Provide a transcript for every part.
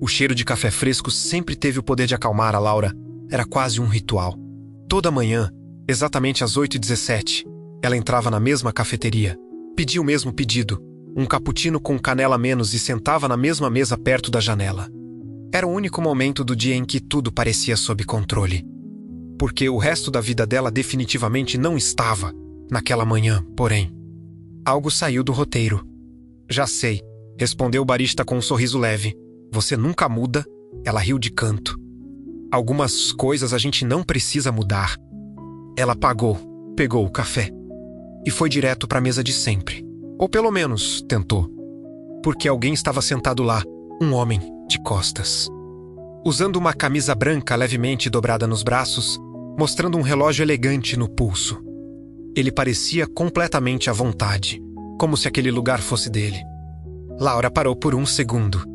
O cheiro de café fresco sempre teve o poder de acalmar a Laura. Era quase um ritual. Toda manhã, exatamente às 8h17, ela entrava na mesma cafeteria, pedia o mesmo pedido, um cappuccino com canela a menos, e sentava na mesma mesa perto da janela. Era o único momento do dia em que tudo parecia sob controle. Porque o resto da vida dela definitivamente não estava naquela manhã, porém. Algo saiu do roteiro. Já sei, respondeu o barista com um sorriso leve. Você nunca muda. Ela riu de canto. Algumas coisas a gente não precisa mudar. Ela pegou o café e foi direto para a mesa de sempre. Ou pelo menos tentou. Porque alguém estava sentado lá, um homem de costas. Usando uma camisa branca levemente dobrada nos braços, mostrando um relógio elegante no pulso. Ele parecia completamente à vontade, como se aquele lugar fosse dele. Laura parou por um segundo.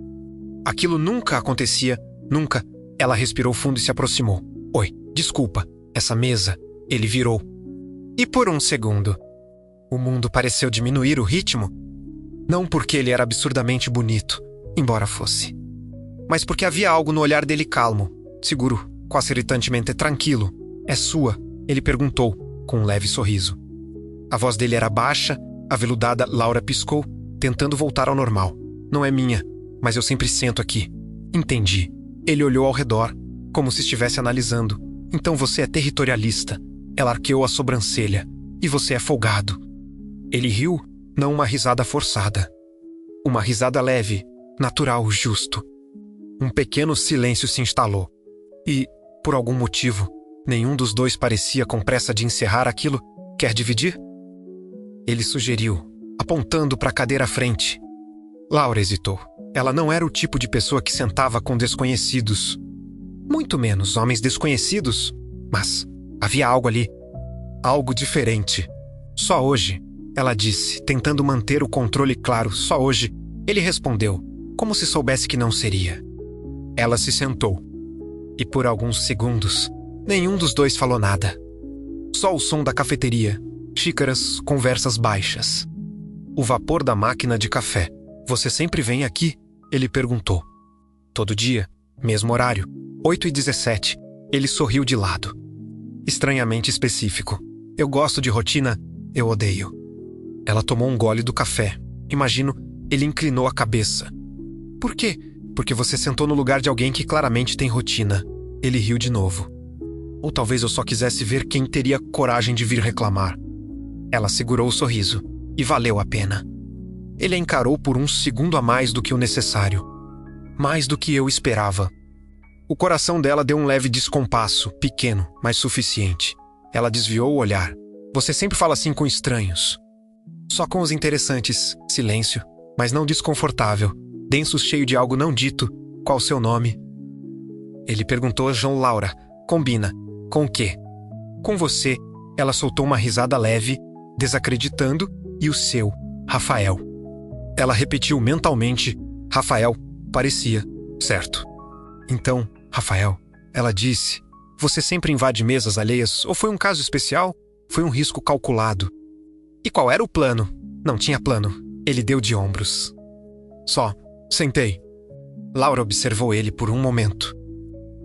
Aquilo nunca acontecia, nunca. Ela respirou fundo e se aproximou. Oi, desculpa, essa mesa. Ele virou. E por um segundo, o mundo pareceu diminuir o ritmo. Não porque ele era absurdamente bonito, embora fosse. Mas porque havia algo no olhar dele calmo, seguro, quase irritantemente tranquilo. É sua? Ele perguntou, com um leve sorriso. A voz dele era baixa, aveludada. Laura piscou, tentando voltar ao normal. Não é minha, mas eu sempre sento aqui. Entendi. Ele olhou ao redor, como se estivesse analisando. Então você é territorialista. Ela arqueou a sobrancelha. E você é folgado. Ele riu, não uma risada forçada. Uma risada leve, natural, justo. Um pequeno silêncio se instalou. E, por algum motivo, nenhum dos dois parecia com pressa de encerrar aquilo. Quer dividir? Ele sugeriu, apontando para a cadeira à frente. Laura hesitou. Ela não era o tipo de pessoa que sentava com desconhecidos. Muito menos homens desconhecidos. Mas havia algo ali. Algo diferente. Só hoje, ela disse, tentando manter o controle claro. Só hoje, ele respondeu, como se soubesse que não seria. Ela se sentou. E por alguns segundos, nenhum dos dois falou nada. Só o som da cafeteria, xícaras, conversas baixas. O vapor da máquina de café. Você sempre vem aqui? Ele perguntou. Todo dia, mesmo horário, 8h17. Ele sorriu de lado. Estranhamente específico. Eu gosto de rotina, eu odeio. Ela tomou um gole do café. Imagino, ele inclinou a cabeça. Por quê? Porque você sentou no lugar de alguém que claramente tem rotina. Ele riu de novo. Ou talvez eu só quisesse ver quem teria coragem de vir reclamar. Ela segurou o sorriso. E valeu a pena. Ele a encarou por um segundo a mais do que o necessário. Mais do que eu esperava. O coração dela deu um leve descompasso, pequeno, mas suficiente. Ela desviou o olhar. Você sempre fala assim com estranhos. Só com os interessantes. Silêncio, mas não desconfortável. Denso, cheio de algo não dito. Qual o seu nome? Ele perguntou a João. Laura. Combina. Com o quê? Com você. Ela soltou uma risada leve, desacreditando. E o seu, Rafael. Ela repetiu mentalmente. Rafael. Parecia. Certo. Então, Rafael, ela disse, você sempre invade mesas alheias, ou foi um caso especial? Foi um risco calculado. E qual era o plano? Não tinha plano. Ele deu de ombros. Só, sentei. Laura observou ele por um momento.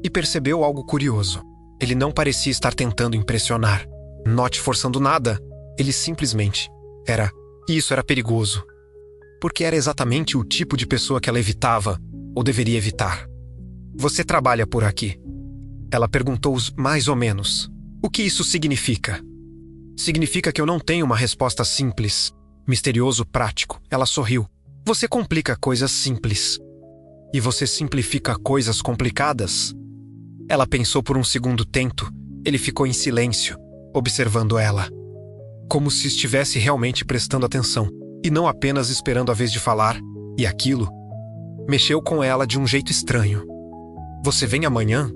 E percebeu algo curioso. Ele não parecia estar tentando impressionar. Não forçando nada. Ele simplesmente era. E isso era perigoso. Porque era exatamente o tipo de pessoa que ela evitava, ou deveria evitar. Você trabalha por aqui? Ela perguntou mais ou menos. O que isso significa? Significa que eu não tenho uma resposta simples. Misterioso, prático. Ela sorriu. Você complica coisas simples. E você simplifica coisas complicadas? Ela pensou por um segundo tento. Ele ficou em silêncio, observando ela. Como se estivesse realmente prestando atenção, e não apenas esperando a vez de falar. E aquilo mexeu com ela de um jeito estranho. Você vem amanhã?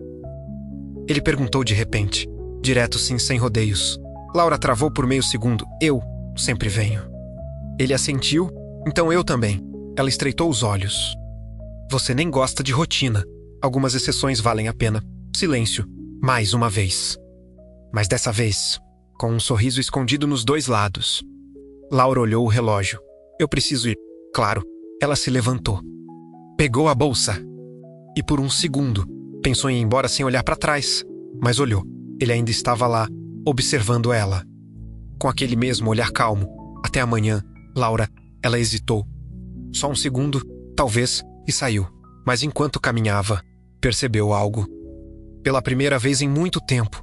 Ele perguntou de repente. Direto sim, sem rodeios. Laura travou por meio segundo. Eu sempre venho. Ele assentiu. Então eu também. Ela estreitou os olhos. Você nem gosta de rotina. Algumas exceções valem a pena. Silêncio. Mais uma vez. Mas dessa vez, com um sorriso escondido nos dois lados. Laura olhou o relógio. Eu preciso ir. Claro. Ela se levantou. Pegou a bolsa. e por um segundo pensou em ir embora sem olhar para trás, mas olhou. Ele ainda estava lá, observando ela. Com aquele mesmo olhar calmo. Até amanhã, Laura, ela hesitou. Só um segundo, talvez, e saiu. Mas enquanto caminhava, percebeu algo. Pela primeira vez em muito tempo,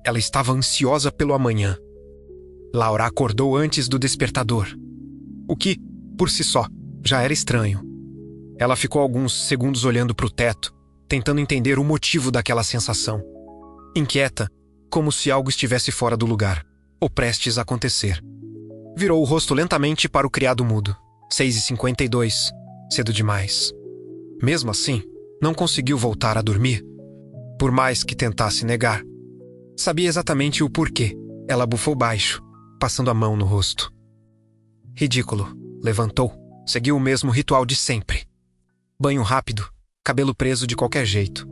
ela estava ansiosa pelo amanhã. Laura acordou antes do despertador. O que, por si só, já era estranho. Ela ficou alguns segundos olhando para o teto, tentando entender o motivo daquela sensação. Inquieta, como se algo estivesse fora do lugar, ou prestes a acontecer. Virou o rosto lentamente para o criado mudo. 6h52, cedo demais. Mesmo assim, não conseguiu voltar a dormir, por mais que tentasse negar. Sabia exatamente o porquê. Ela bufou baixo, passando a mão no rosto. Ridículo. Levantou, seguiu o mesmo ritual de sempre. Banho rápido, cabelo preso de qualquer jeito.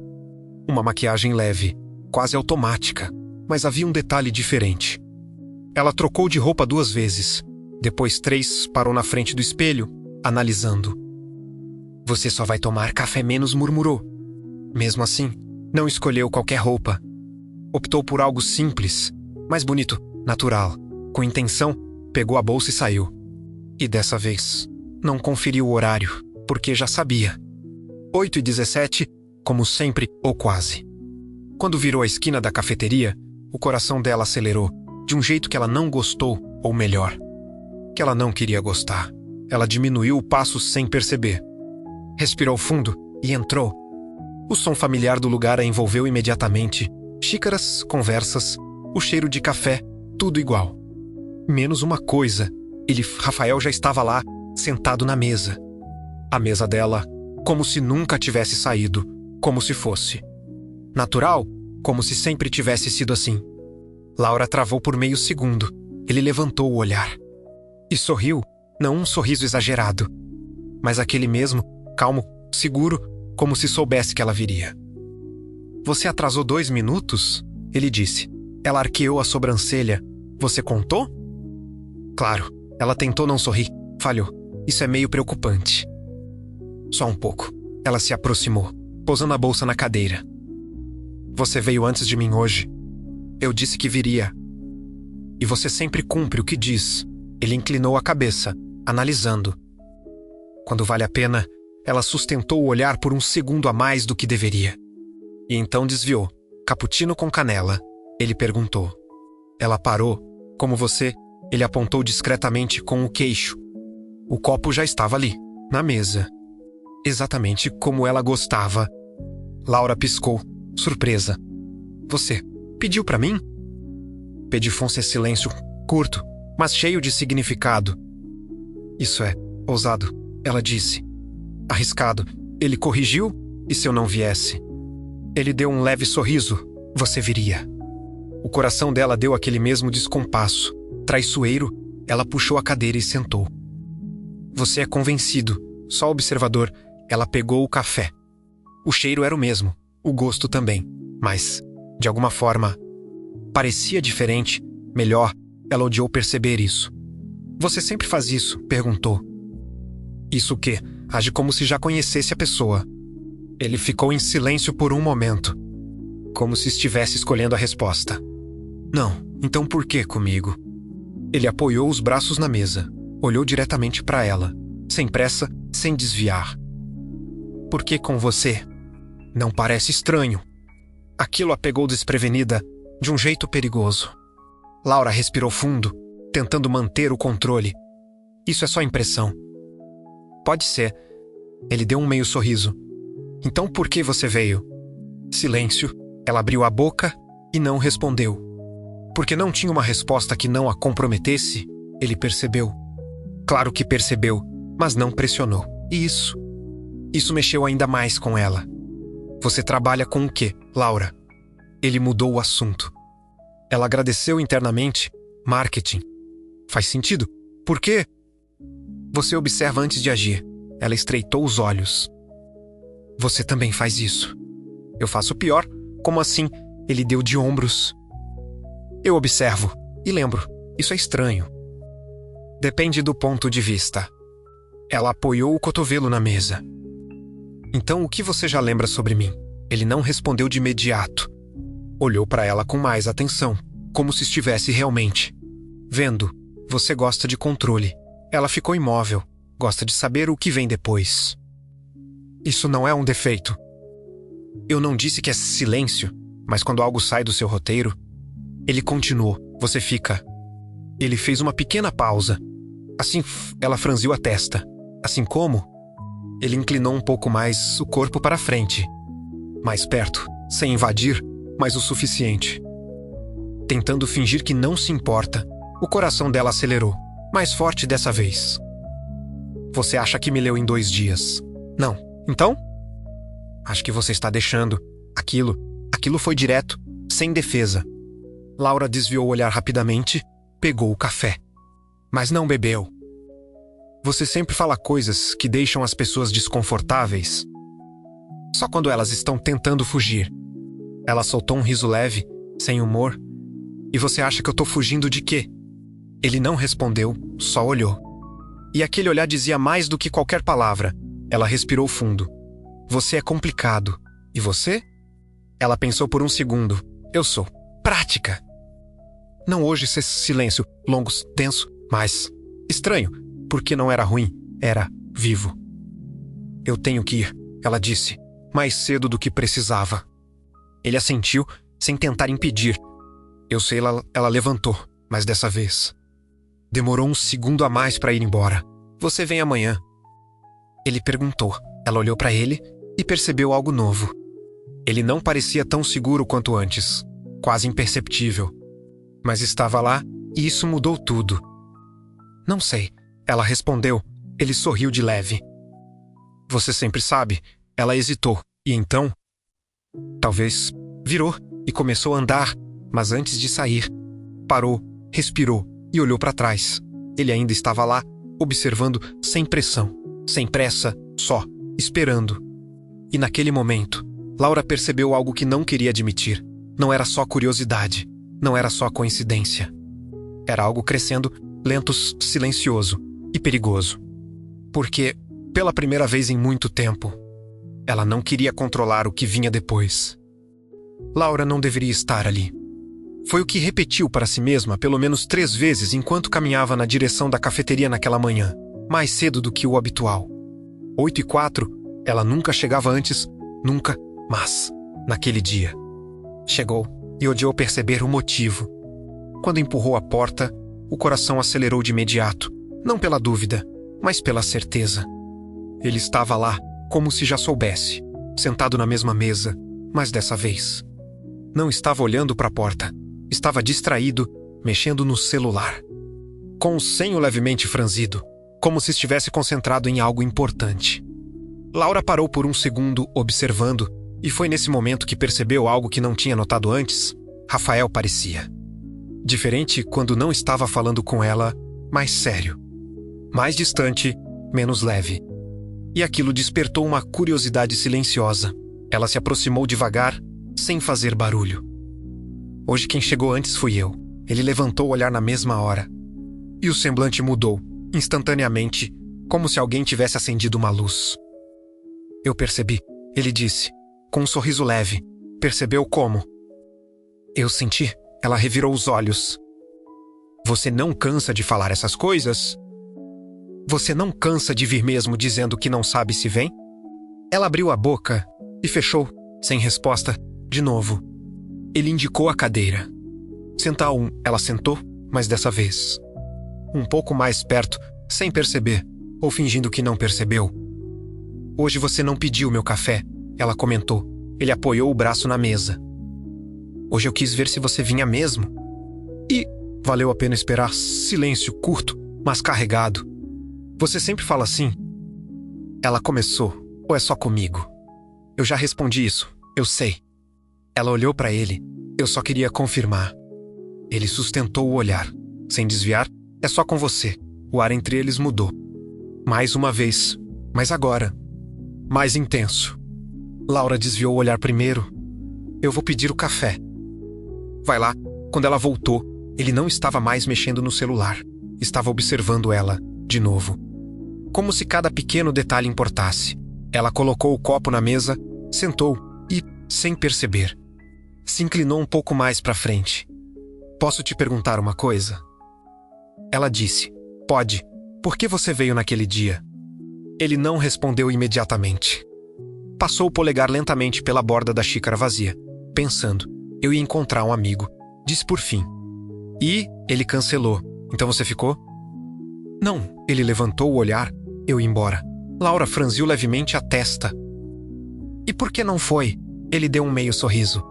Uma maquiagem leve, quase automática, mas havia um detalhe diferente. Ela trocou de roupa 2 vezes. Depois 3, parou na frente do espelho, analisando. Você só vai tomar café menos, murmurou. Mesmo assim, não escolheu qualquer roupa. Optou por algo simples, mais bonito, natural. Com intenção, pegou a bolsa e saiu. E dessa vez, não conferiu o horário, porque já sabia. 8h17, como sempre, ou quase. Quando virou a esquina da cafeteria, o coração dela acelerou, de um jeito que ela não gostou, ou melhor, que ela não queria gostar. Ela diminuiu o passo sem perceber. Respirou fundo e entrou. O som familiar do lugar a envolveu imediatamente. Xícaras, conversas, o cheiro de café, tudo igual. Menos uma coisa. Rafael, já estava lá, sentado na mesa. A mesa dela, como se nunca tivesse saído, como se fosse. Natural, como se sempre tivesse sido assim. Laura travou por meio segundo. Ele levantou o olhar. E sorriu, não um sorriso exagerado, mas aquele mesmo, calmo, seguro, como se soubesse que ela viria. Você atrasou 2 minutos? Ele disse. Ela arqueou a sobrancelha. Você contou? Claro, ela tentou não sorrir. Falhou. Isso é meio preocupante. Só um pouco. Ela se aproximou, pousando a bolsa na cadeira. Você veio antes de mim hoje. Eu disse que viria. E você sempre cumpre o que diz. Ele inclinou a cabeça, analisando. Quando vale a pena, ela sustentou o olhar por um segundo a mais do que deveria. E então desviou. Cappuccino com canela. Ele perguntou. Ela parou. Como você, ele apontou discretamente com o queixo. O copo já estava ali, na mesa. Exatamente como ela gostava. Laura piscou, surpresa. Você pediu para mim? Pedifonce é silêncio, curto, mas cheio de significado. Isso é ousado, ela disse. Arriscado, ele corrigiu, e se eu não viesse? Ele deu um leve sorriso. Você viria. O coração dela deu aquele mesmo descompasso. Traiçoeiro, ela puxou a cadeira e sentou. Você é convencido, só observador. Ela pegou o café. O cheiro era o mesmo, o gosto também, mas, de alguma forma, parecia diferente. Melhor, ela odiou perceber isso. Você sempre faz isso? Perguntou. Isso o quê? Age como se já conhecesse a pessoa. Ele ficou em silêncio por um momento, como se estivesse escolhendo a resposta. Não, então por que comigo? Ele apoiou os braços na mesa, olhou diretamente para ela, sem pressa, sem desviar. Por que com você? Não parece estranho. Aquilo a pegou desprevenida, de um jeito perigoso. Laura respirou fundo, tentando manter o controle. Isso é só impressão. Pode ser. Ele deu um meio sorriso. Então por que você veio? Silêncio. Ela abriu a boca e não respondeu. Porque não tinha uma resposta que não a comprometesse, ele percebeu. Claro que percebeu, mas não pressionou. E isso mexeu ainda mais com ela. Você trabalha com o quê, Laura? Ele mudou o assunto. Ela agradeceu internamente. Marketing. Faz sentido. Por quê? Você observa antes de agir. Ela estreitou os olhos. Você também faz isso. Eu faço pior. Como assim? Ele deu de ombros. Eu observo e lembro. Isso é estranho. Depende do ponto de vista. Ela apoiou o cotovelo na mesa. Então o que você já lembra sobre mim? Ele não respondeu de imediato. Olhou para ela com mais atenção, como se estivesse realmente vendo. Você gosta de controle. Ela ficou imóvel. Gosta de saber o que vem depois. Isso não é um defeito. Eu não disse que é silêncio, mas quando algo sai do seu roteiro, ele continuou. Você fica. Ele fez uma pequena pausa. Assim, ela franziu a testa. Assim como ele inclinou um pouco mais o corpo para frente. Mais perto, sem invadir, mas o suficiente. Tentando fingir que não se importa, o coração dela acelerou, mais forte dessa vez. Você acha que me leu em 2 dias? Não. Então? Acho que você está deixando. Aquilo foi direto, sem defesa. Laura desviou o olhar rapidamente, pegou o café. Mas não bebeu. Você sempre fala coisas que deixam as pessoas desconfortáveis. Só quando elas estão tentando fugir. Ela soltou um riso leve, sem humor. E você acha que eu tô fugindo de quê? Ele não respondeu, só olhou. E aquele olhar dizia mais do que qualquer palavra. Ela respirou fundo. Você é complicado. E você? Ela pensou por um segundo. Eu sou. Prática. Não hoje esse silêncio, longo, tenso, mas estranho, porque não era ruim, era vivo. Eu tenho que ir, ela disse, mais cedo do que precisava. Ele assentiu, sem tentar impedir. Eu sei, ela levantou, mas dessa vez demorou um segundo a mais para ir embora. Você vem amanhã? Ele perguntou. Ela olhou para ele e percebeu algo novo. Ele não parecia tão seguro quanto antes, quase imperceptível. Mas estava lá e isso mudou tudo. Não sei, ela respondeu. Ele sorriu de leve. Você sempre sabe. Ela hesitou e então, talvez, virou e começou a andar, mas antes de sair, parou, respirou e olhou para trás. Ele ainda estava lá, observando sem pressão, sem pressa, só, esperando. E naquele momento, Laura percebeu algo que não queria admitir. Não era só curiosidade, não era só coincidência. Era algo crescendo, lento, silencioso e perigoso. Porque, pela primeira vez em muito tempo, ela não queria controlar o que vinha depois. Laura não deveria estar ali. Foi o que repetiu para si mesma pelo menos 3 vezes enquanto caminhava na direção da cafeteria naquela manhã, mais cedo do que o habitual. 8h04, ela nunca chegava antes, nunca, mas, naquele dia, chegou e odiou perceber o motivo. Quando empurrou a porta, o coração acelerou de imediato, não pela dúvida, mas pela certeza. Ele estava lá, como se já soubesse, sentado na mesma mesa, mas dessa vez não estava olhando para a porta. Estava distraído, mexendo no celular. Com o senho levemente franzido, como se estivesse concentrado em algo importante. Laura parou por um segundo, observando, e foi nesse momento que percebeu algo que não tinha notado antes. Rafael parecia diferente quando não estava falando com ela, mais sério. Mais distante, menos leve. E aquilo despertou uma curiosidade silenciosa. Ela se aproximou devagar, sem fazer barulho. Hoje quem chegou antes fui eu. Ele levantou o olhar na mesma hora. E o semblante mudou, instantaneamente, como se alguém tivesse acendido uma luz. Eu percebi, ele disse, com um sorriso leve. Percebeu como? Eu senti. Ela revirou os olhos. Você não cansa de falar essas coisas? Você não cansa de vir mesmo dizendo que não sabe se vem? Ela abriu a boca e fechou, sem resposta, de novo. Ele indicou a cadeira. Senta ela sentou, mas dessa vez um pouco mais perto, sem perceber, ou fingindo que não percebeu. Hoje você não pediu meu café, ela comentou. Ele apoiou o braço na mesa. Hoje eu quis ver se você vinha mesmo. E valeu a pena esperar. Silêncio curto, mas carregado. Você sempre fala assim? Ela começou, ou é só comigo? Eu já respondi isso, eu sei. Ela olhou para ele. Eu só queria confirmar. Ele sustentou o olhar. Sem desviar, é só com você. O ar entre eles mudou. Mais uma vez, mas agora, mais intenso. Laura desviou o olhar primeiro. Eu vou pedir o café. Vai lá. Quando ela voltou, ele não estava mais mexendo no celular. Estava observando ela, de novo. Como se cada pequeno detalhe importasse. Ela colocou o copo na mesa, sentou e, sem perceber, se inclinou um pouco mais para frente. Posso te perguntar uma coisa? Ela disse, pode. Por que você veio naquele dia? Ele não respondeu imediatamente. Passou o polegar lentamente pela borda da xícara vazia, pensando, eu ia encontrar um amigo. Disse por fim. E ele cancelou. Então você ficou? Não, ele levantou o olhar. Eu ia embora. Laura franziu levemente a testa. E por que não foi? Ele deu um meio sorriso.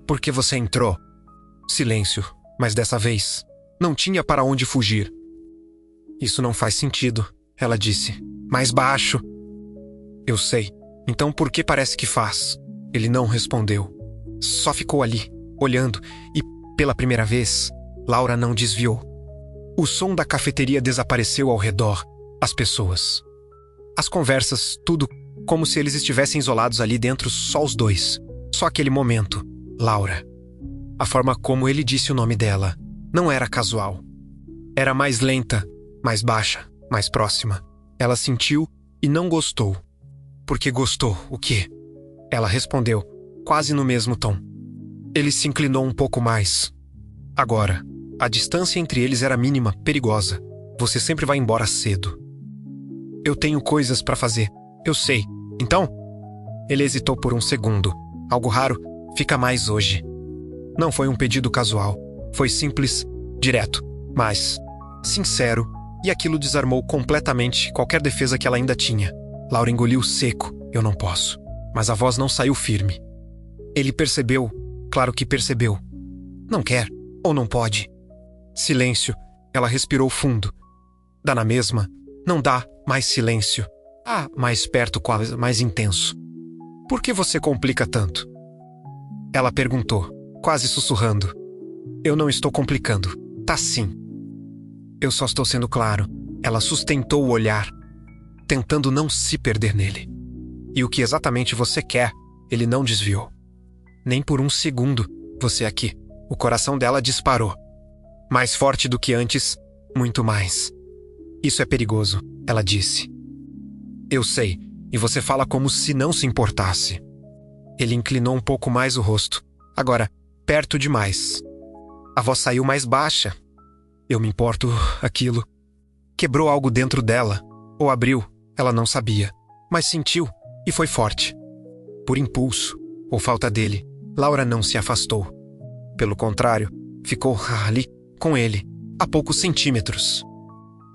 Porque você entrou. Silêncio, mas dessa vez, não tinha para onde fugir. Isso não faz sentido, ela disse. Mais baixo. Eu sei. Então por que parece que faz? Ele não respondeu. Só ficou ali, olhando, e, pela primeira vez, Laura não desviou. O som da cafeteria desapareceu ao redor. As pessoas. As conversas, tudo como se eles estivessem isolados ali dentro, só os dois. Só aquele momento. Laura. A forma como ele disse o nome dela não era casual. Era mais lenta, mais baixa, mais próxima. Ela sentiu e não gostou. Porque gostou, o quê? Ela respondeu, quase no mesmo tom. Ele se inclinou um pouco mais. Agora, a distância entre eles era mínima, perigosa. Você sempre vai embora cedo. Eu tenho coisas para fazer. Eu sei. Então? Ele hesitou por um segundo. Algo raro, fica mais hoje. Não foi um pedido casual. Foi simples, direto, mas sincero, e aquilo desarmou completamente qualquer defesa que ela ainda tinha. Laura engoliu seco. Eu não posso. Mas a voz não saiu firme. Ele percebeu. Claro que percebeu. Não quer, ou não pode. Silêncio. Ela respirou fundo. Dá na mesma. Não dá mais silêncio. Ah, mais perto, quase mais intenso. Por que você complica tanto? Ela perguntou, quase sussurrando. Eu não estou complicando. Tá sim. Eu só estou sendo claro. Ela sustentou o olhar, tentando não se perder nele. E o que exatamente você quer, ele não desviou. Nem por um segundo, você aqui. O coração dela disparou. Mais forte do que antes, muito mais. Isso é perigoso, ela disse. Eu sei, e você fala como se não se importasse. Ele inclinou um pouco mais o rosto. Agora, perto demais. A voz saiu mais baixa. Eu me importo, aquilo. Quebrou algo dentro dela. Ou abriu, ela não sabia. Mas sentiu, e foi forte. Por impulso, ou falta dele, Laura não se afastou. Pelo contrário, ficou ali, com ele, a poucos centímetros.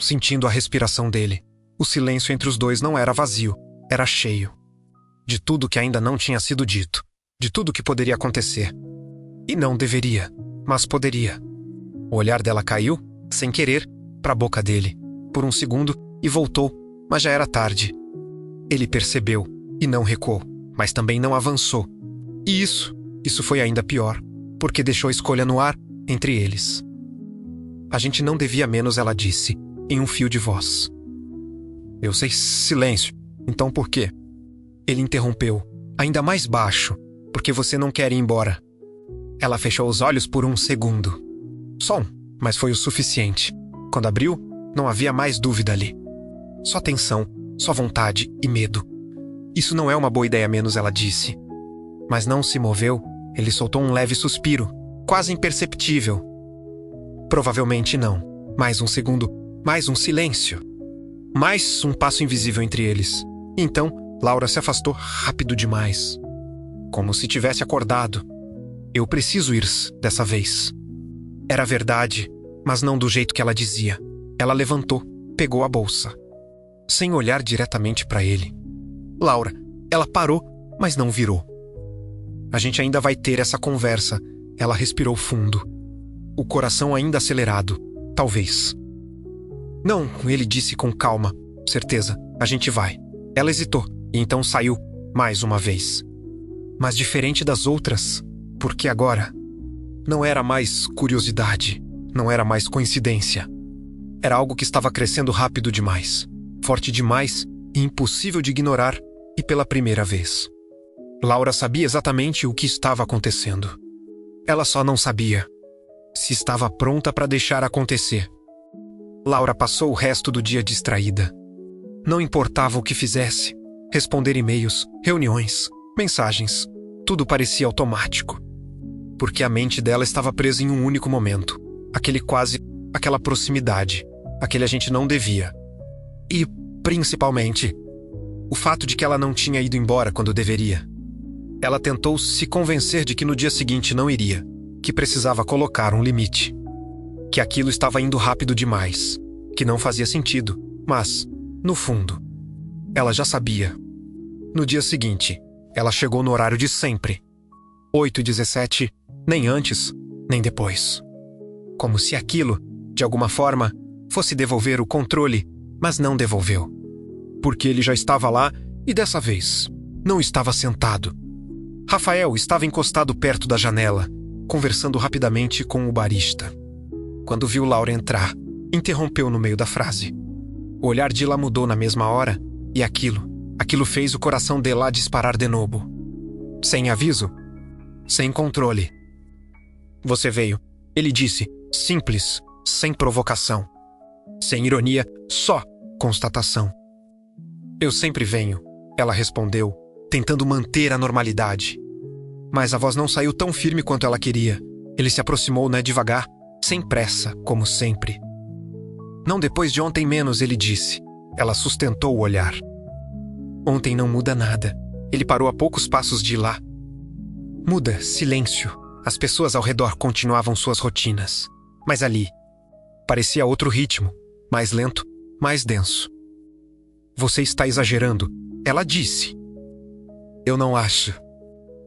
Sentindo a respiração dele. O silêncio entre os dois não era vazio, era cheio. De tudo que ainda não tinha sido dito. De tudo que poderia acontecer. E não deveria, mas poderia. O olhar dela caiu, sem querer, para a boca dele. Por um segundo, e voltou, mas já era tarde. Ele percebeu, e não recuou, mas também não avançou. E isso foi ainda pior, porque deixou a escolha no ar entre eles. A gente não devia menos, ela disse, em um fio de voz. Eu sei, silêncio. Então por quê? Ele interrompeu, ainda mais baixo, porque você não quer ir embora. Ela fechou os olhos por um segundo. Só um, mas foi o suficiente. Quando abriu, não havia mais dúvida ali. Só tensão, só vontade e medo. Isso não é uma boa ideia menos, ela disse. Mas não se moveu, ele soltou um leve suspiro, quase imperceptível. Provavelmente não. Mais um segundo, mais um silêncio. Mais um passo invisível entre eles. Então, Laura se afastou rápido demais. Como se tivesse acordado. Eu preciso ir dessa vez. Era verdade, mas não do jeito que ela dizia. Ela levantou, pegou a bolsa. Sem olhar diretamente para ele. Laura, ela parou, mas não virou. A gente ainda vai ter essa conversa. Ela respirou fundo. O coração ainda acelerado. Talvez. Não, ele disse com calma. Certeza, a gente vai. Ela hesitou, e então saiu, mais uma vez. Mas diferente das outras, porque agora não era mais curiosidade, não era mais coincidência. Era algo que estava crescendo rápido demais, forte demais e impossível de ignorar, e pela primeira vez. Laura sabia exatamente o que estava acontecendo. Ela só não sabia se estava pronta para deixar acontecer. Laura passou o resto do dia distraída. Não importava o que fizesse, responder e-mails, reuniões, mensagens. Tudo parecia automático. Porque a mente dela estava presa em um único momento. Aquela proximidade. Aquele a gente não devia. E, principalmente, o fato de que ela não tinha ido embora quando deveria. Ela tentou se convencer de que no dia seguinte não iria, que precisava colocar um limite, que aquilo estava indo rápido demais, que não fazia sentido, mas, no fundo, ela já sabia. No dia seguinte, ela chegou no horário de sempre, 8h17, nem antes, nem depois. Como se aquilo, de alguma forma, fosse devolver o controle, mas não devolveu. Porque ele já estava lá e dessa vez, não estava sentado. Rafael estava encostado perto da janela, conversando rapidamente com o barista. Quando viu Laura entrar, interrompeu no meio da frase. O olhar de lá mudou na mesma hora e aquilo fez o coração de lá disparar de novo. Sem aviso, sem controle. Você veio, ele disse, simples, sem provocação. Sem ironia, só constatação. Eu sempre venho, ela respondeu, tentando manter a normalidade. Mas a voz não saiu tão firme quanto ela queria. Ele se aproximou, devagar, sem pressa, como sempre. Não depois de ontem menos, ele disse. Ela sustentou o olhar. Ontem não muda nada. Ele parou a poucos passos de lá. Muda, silêncio. As pessoas ao redor continuavam suas rotinas. Mas ali, parecia outro ritmo, mais lento, mais denso. Você está exagerando, ela disse. Eu não acho.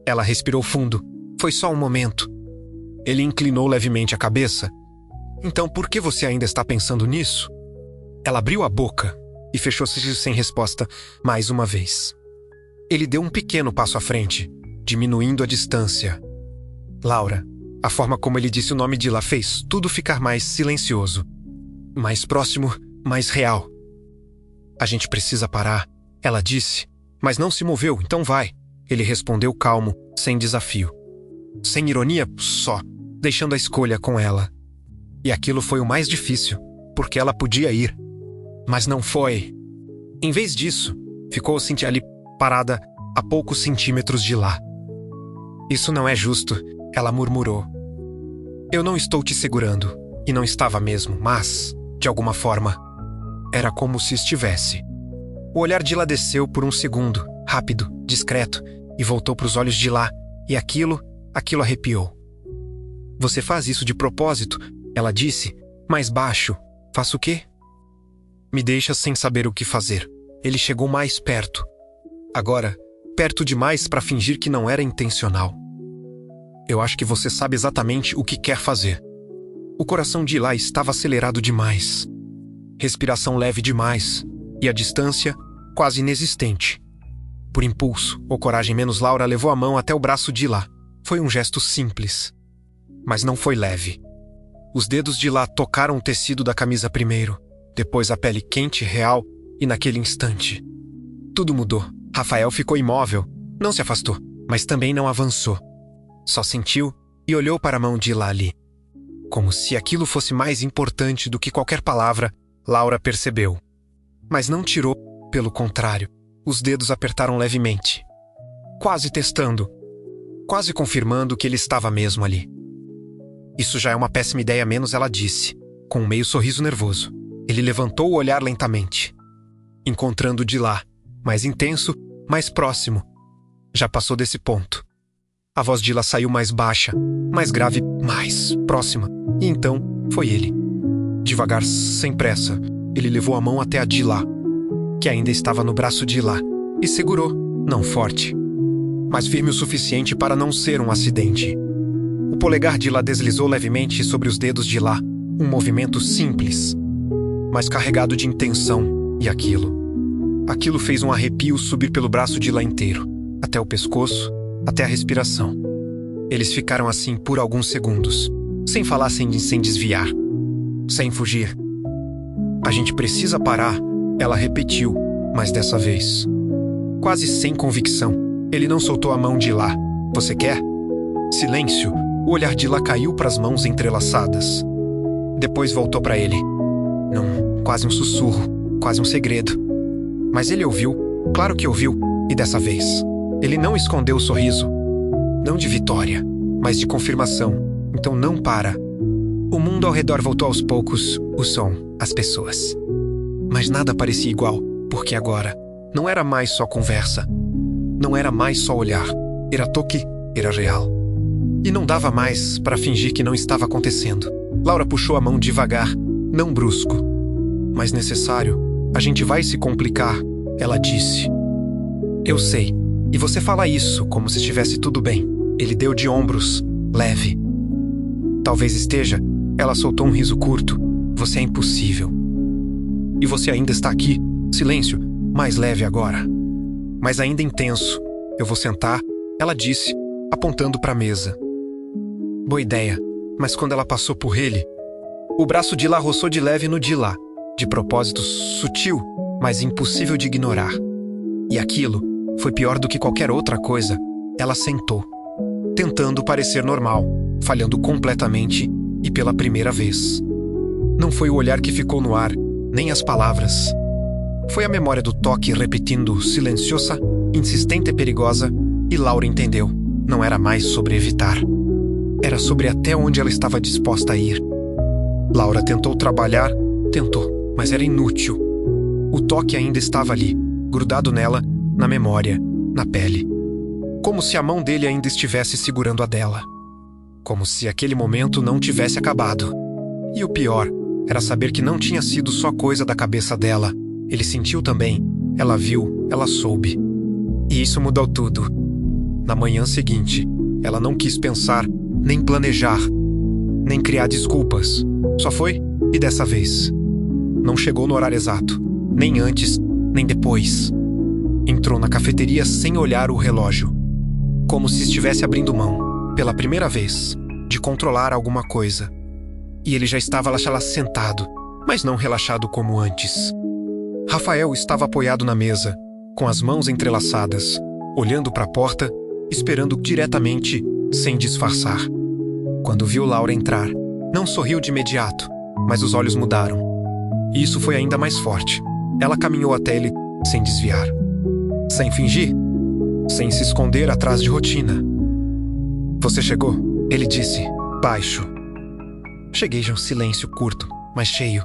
Ela respirou fundo. Foi só um momento. Ele inclinou levemente a cabeça. Então por que você ainda está pensando nisso? Ela abriu a boca e fechou-se sem resposta mais uma vez. Ele deu um pequeno passo à frente, diminuindo a distância. Laura, a forma como ele disse o nome de lá fez tudo ficar mais silencioso. Mais próximo, mais real. A gente precisa parar, ela disse, mas não se moveu, então vai. Ele respondeu calmo, sem desafio. Sem ironia, só, deixando a escolha com ela. E aquilo foi o mais difícil, porque ela podia ir. Mas não foi. Em vez disso, ficou-se ali parada a poucos centímetros de lá. Isso não é justo, ela murmurou. Eu não estou te segurando, e não estava mesmo, mas, de alguma forma, era como se estivesse. O olhar de lá desceu por um segundo, rápido, discreto, e voltou para os olhos de lá, e aquilo arrepiou. Você faz isso de propósito, ela disse, mais baixo. Faço o quê? Me deixa sem saber o que fazer. Ele chegou mais perto. Agora, perto demais para fingir que não era intencional. Eu acho que você sabe exatamente o que quer fazer. O coração de lá estava acelerado demais. Respiração leve demais. E a distância quase inexistente. Por impulso, ou coragem menos, Laura levou a mão até o braço de lá. Foi um gesto simples. Mas não foi leve. Os dedos de lá tocaram o tecido da camisa primeiro, depois a pele quente, real, e naquele instante. Tudo mudou. Rafael ficou imóvel. Não se afastou, mas também não avançou. Só sentiu e olhou para a mão de lá ali. Como se aquilo fosse mais importante do que qualquer palavra, Laura percebeu. Mas não tirou, pelo contrário. Os dedos apertaram levemente. Quase testando. Quase confirmando que ele estava mesmo ali. Isso já é uma péssima ideia menos, ela disse, com um meio sorriso nervoso. Ele levantou o olhar lentamente, encontrando de lá, mais intenso, mais próximo. Já passou desse ponto. A voz de lá saiu mais baixa, mais grave, mais próxima. E então, foi ele. Devagar, sem pressa, ele levou a mão até a de lá, que ainda estava no braço de lá, e segurou, não forte, mas firme o suficiente para não ser um acidente. O polegar de lá deslizou levemente sobre os dedos de lá, um movimento simples, mas carregado de intenção, e aquilo fez um arrepio subir pelo braço de lá inteiro, até o pescoço, até a respiração. Eles ficaram assim por alguns segundos, sem falar, sem desviar, sem fugir. A gente precisa parar, ela repetiu, mas dessa vez, quase sem convicção. Ele não soltou a mão de lá. Você quer? Silêncio. O olhar de lá caiu para as mãos entrelaçadas. Depois voltou para ele. Não, quase um sussurro, quase um segredo. Mas ele ouviu, Claro que ouviu, e dessa vez, ele não escondeu o sorriso. Não de vitória, mas de confirmação. Então não para. O mundo ao redor voltou aos poucos, o som, as pessoas. Mas nada parecia igual, porque agora não era mais só conversa. Não era mais só olhar. Era toque, era real. E não dava mais para fingir que não estava acontecendo. Laura puxou a mão devagar, não brusco. Mas necessário, a gente vai se complicar, ela disse. Eu sei, e você fala isso como se estivesse tudo bem. Ele deu de ombros, leve. Talvez esteja, ela soltou um riso curto. Você é impossível. E você ainda está aqui, silêncio, mais leve agora. Mas ainda intenso. Eu vou sentar, ela disse, apontando para a mesa. Boa ideia, mas quando ela passou por ele, o braço de lá roçou de leve no de lá, de propósito sutil, mas impossível de ignorar. E aquilo foi pior do que qualquer outra coisa. Ela sentou, tentando parecer normal, falhando completamente e pela primeira vez. Não foi o olhar que ficou no ar, nem as palavras. Foi a memória do toque repetindo silenciosa, insistente e perigosa, e Laura entendeu. Não era mais sobre evitar. Era sobre até onde ela estava disposta a ir. Laura tentou trabalhar, tentou, mas era inútil. O toque ainda estava ali, grudado nela, na memória, na pele. Como se a mão dele ainda estivesse segurando a dela. Como se aquele momento não tivesse acabado. E o pior era saber que não tinha sido só coisa da cabeça dela. Ele sentiu também, ela viu, ela soube. E isso mudou tudo. Na manhã seguinte, ela não quis pensar, nem planejar, nem criar desculpas. Só foi, e dessa vez. Não chegou no horário exato, nem antes, nem depois. Entrou na cafeteria sem olhar o relógio. Como se estivesse abrindo mão, pela primeira vez, de controlar alguma coisa. E ele já estava lá sentado, mas não relaxado como antes. Rafael estava apoiado na mesa, com as mãos entrelaçadas, olhando para a porta, esperando diretamente, sem disfarçar. Quando viu Laura entrar, não sorriu de imediato, mas os olhos mudaram. E isso foi ainda mais forte. Ela caminhou até ele, sem desviar. Sem fingir, sem se esconder atrás de rotina. Você chegou? Ele disse, baixo. Cheguei de um silêncio curto, mas cheio.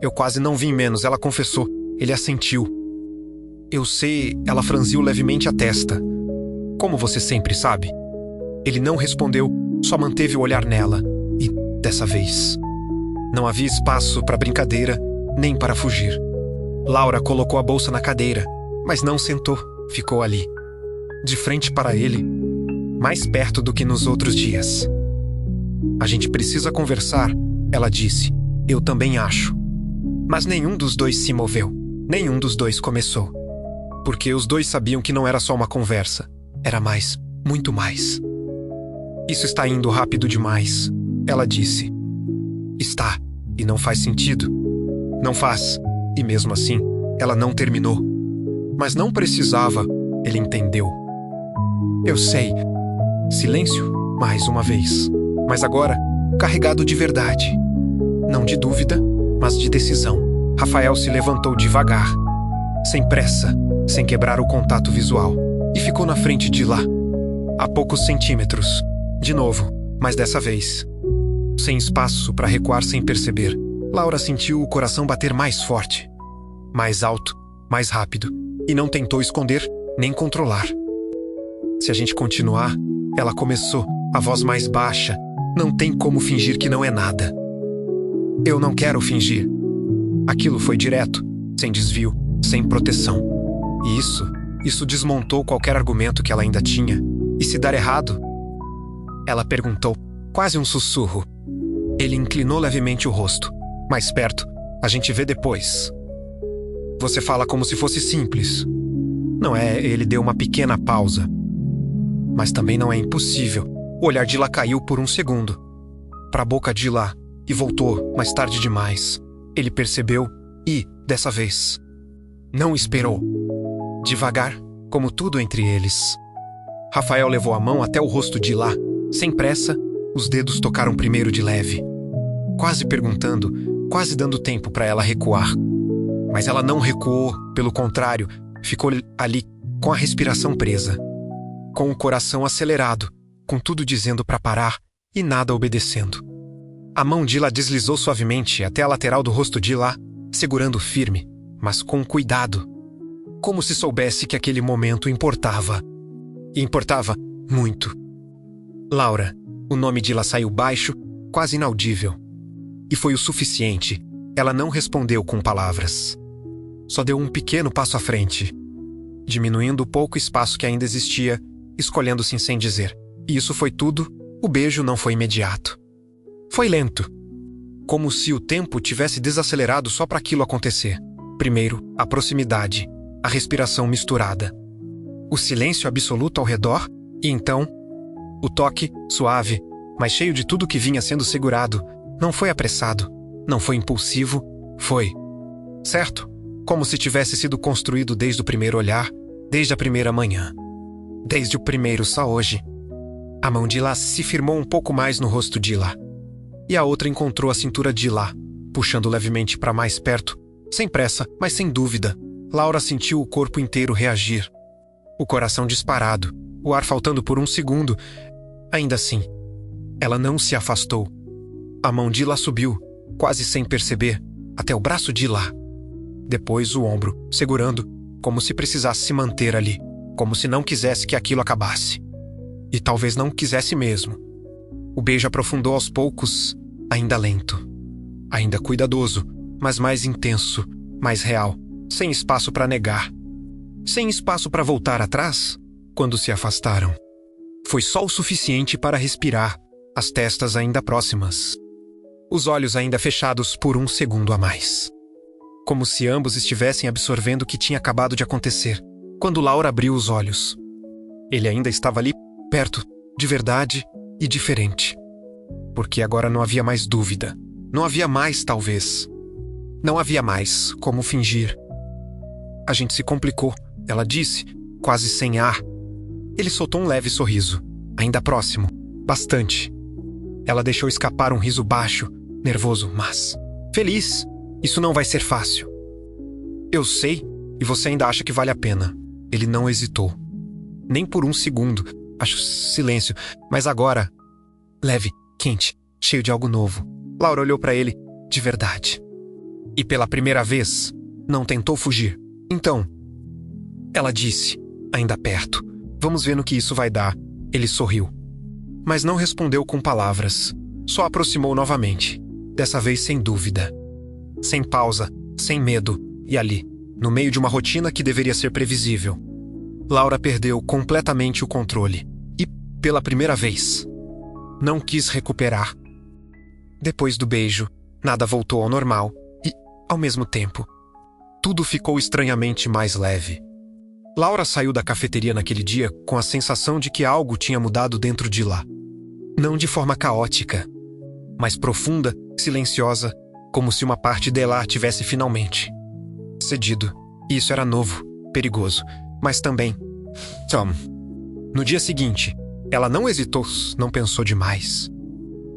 Eu quase não vi menos, ela confessou. Ele assentiu. Eu sei, ela franziu levemente a testa. Como você sempre sabe. Ele não respondeu, só manteve o olhar nela. E, dessa vez, não havia espaço para brincadeira, nem para fugir. Laura colocou a bolsa na cadeira, mas não sentou, ficou ali. De frente para ele, mais perto do que nos outros dias. A gente precisa conversar, ela disse. Eu também acho. Mas nenhum dos dois se moveu. Nenhum dos dois começou. Porque os dois sabiam que não era só uma conversa. Era mais, muito mais. Isso está indo rápido demais, ela disse. Está, e não faz sentido. Não faz, e mesmo assim, ela não terminou. Mas não precisava, ele entendeu. Eu sei. Silêncio, mais uma vez. Mas agora, carregado de verdade. Não de dúvida, mas de decisão. Rafael se levantou devagar, sem pressa, sem quebrar o contato visual, e ficou na frente de lá, a poucos centímetros. De novo, mas dessa vez, sem espaço para recuar sem perceber. Laura sentiu o coração bater mais forte, mais alto, mais rápido, e não tentou esconder nem controlar. Se a gente continuar, ela começou, a voz mais baixa, não tem como fingir que não é nada. Eu não quero fingir. Aquilo foi direto, sem desvio, sem proteção. E isso desmontou qualquer argumento que ela ainda tinha. E se dar errado? Ela perguntou, quase um sussurro. Ele inclinou levemente o rosto. Mais perto, a gente vê depois. Você fala como se fosse simples. Não é, ele deu uma pequena pausa. Mas também não é impossível. O olhar de lá caiu por um segundo. Para a boca de lá, e voltou, mais tarde demais. Ele percebeu e, dessa vez, não esperou. Devagar, como tudo entre eles. Rafael levou a mão até o rosto de lá. Sem pressa, os dedos tocaram primeiro de leve. Quase perguntando, quase dando tempo para ela recuar. Mas ela não recuou, pelo contrário, Ficou ali com a respiração presa, com o coração acelerado, com tudo dizendo para parar e nada obedecendo. A mão de Ila deslizou suavemente até a lateral do rosto de Ila, segurando firme, mas com cuidado, como se soubesse que aquele momento importava. E importava muito. Laura, o nome de Ila saiu baixo, quase inaudível. E foi o suficiente. Ela não respondeu com palavras. Só deu um pequeno passo à frente, diminuindo o pouco espaço que ainda existia, escolhendo-se sem dizer. E isso foi tudo. O beijo não foi imediato. Foi lento, como se o tempo tivesse desacelerado só para aquilo acontecer. Primeiro, a proximidade, a respiração misturada, o silêncio absoluto ao redor, e então, o toque, suave, mas cheio de tudo que vinha sendo segurado. Não foi apressado, não foi impulsivo, foi certo, como se tivesse sido construído desde o primeiro olhar, desde a primeira manhã, desde o primeiro só hoje. A mão de Ila se firmou um pouco mais no rosto de Ila, e a outra encontrou a cintura de Ila, puxando levemente para mais perto, sem pressa, mas sem dúvida. Laura sentiu o corpo inteiro reagir. O coração disparado, o ar faltando por um segundo. Ainda assim, ela não se afastou. A mão de Ila subiu, quase sem perceber, até o braço de Ila. Depois o ombro, segurando, como se precisasse se manter ali, como se não quisesse que aquilo acabasse. E talvez não quisesse mesmo. O beijo aprofundou aos poucos, ainda lento, ainda cuidadoso, mas mais intenso, mais real, sem espaço para negar, sem espaço para voltar atrás quando se afastaram. Foi só o suficiente para respirar, as testas ainda próximas, os olhos ainda fechados por um segundo a mais. Como se ambos estivessem absorvendo o que tinha acabado de acontecer, quando Laura abriu os olhos. Ele ainda estava ali, perto, de verdade e diferente. Porque agora não havia mais dúvida. Não havia mais, talvez. Não havia mais como fingir. A gente se complicou, ela disse, quase sem ar. Ele soltou um leve sorriso, ainda próximo, bastante. Ela deixou escapar um riso baixo, nervoso, mas feliz. Isso não vai ser fácil. Eu sei, e você ainda acha que vale a pena. Ele não hesitou. Nem por um segundo. Acho silêncio, mas agora, leve, quente, cheio de algo novo. Laura olhou para ele, de verdade. E pela primeira vez, não tentou fugir. Então, ela disse, ainda perto, vamos ver no que isso vai dar. Ele sorriu. Mas não respondeu com palavras. Só aproximou novamente. Dessa vez sem dúvida. Sem pausa, sem medo. E ali, no meio de uma rotina que deveria ser previsível, Laura perdeu completamente o controle. E, pela primeira vez, não quis recuperar. Depois do beijo, nada voltou ao normal e, ao mesmo tempo, tudo ficou estranhamente mais leve. Laura saiu da cafeteria naquele dia com a sensação de que algo tinha mudado dentro de lá. Não de forma caótica, mas profunda, silenciosa, como se uma parte dela tivesse finalmente cedido. E isso era novo, perigoso, mas também Tom. No dia seguinte, ela não hesitou, não pensou demais.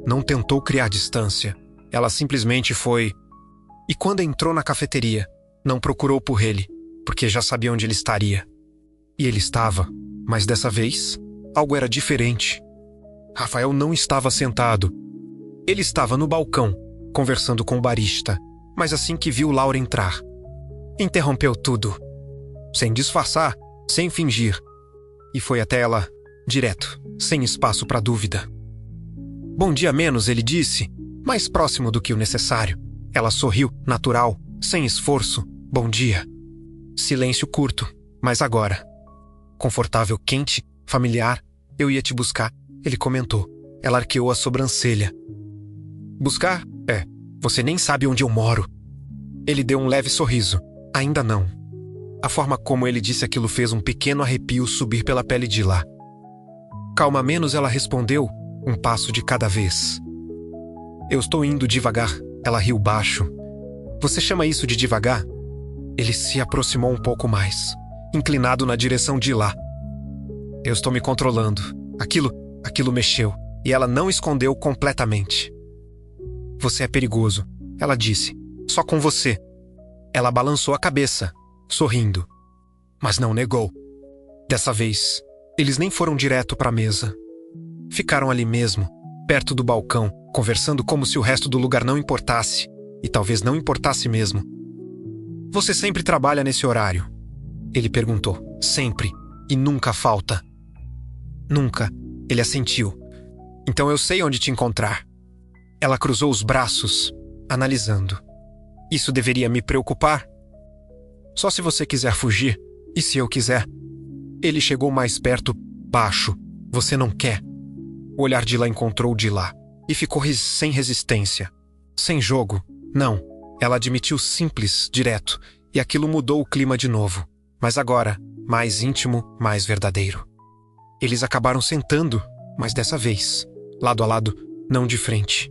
Não tentou criar distância. Ela simplesmente foi. E quando entrou na cafeteria, não procurou por ele, porque já sabia onde ele estaria. E ele estava, mas dessa vez, algo era diferente. Rafael não estava sentado. Ele estava no balcão, conversando com o barista, mas assim que viu Laura entrar, interrompeu tudo. Sem disfarçar, sem fingir. E foi até ela, direto, sem espaço para dúvida. Bom dia menos, ele disse, mais próximo do que o necessário. Ela sorriu, natural, sem esforço. Bom dia. Silêncio curto, mas agora. Confortável, quente, familiar. Eu ia te buscar, ele comentou. Ela arqueou a sobrancelha. Buscar? É, você nem sabe onde eu moro. Ele deu um leve sorriso. Ainda não. A forma como ele disse aquilo fez um pequeno arrepio subir pela pele de lá. Calma menos, ela respondeu, um passo de cada vez. Eu estou indo devagar, ela riu baixo. Você chama isso de devagar? Ele se aproximou um pouco mais, inclinado na direção de lá. Eu estou me controlando. Aquilo mexeu, e ela não escondeu completamente. Você é perigoso, ela disse. Só com você. Ela balançou a cabeça, sorrindo. mas não negou. Dessa vez, eles nem foram direto para a mesa. Ficaram ali mesmo, perto do balcão, conversando como se o resto do lugar não importasse, e talvez não importasse mesmo. Você sempre trabalha nesse horário? Ele perguntou. Sempre. E nunca falta. Nunca. Ele assentiu. Então eu sei onde te encontrar. Ela cruzou os braços, analisando. Isso deveria me preocupar? Só se você quiser fugir. E se eu quiser? Ele chegou mais perto, baixo. Você não quer? O olhar de lá encontrou de lá. E ficou sem resistência. Sem jogo. Não. Ela admitiu simples, direto. E aquilo mudou o clima de novo. Mas agora, mais íntimo, mais verdadeiro. Eles acabaram sentando, mas dessa vez, lado a lado, não de frente.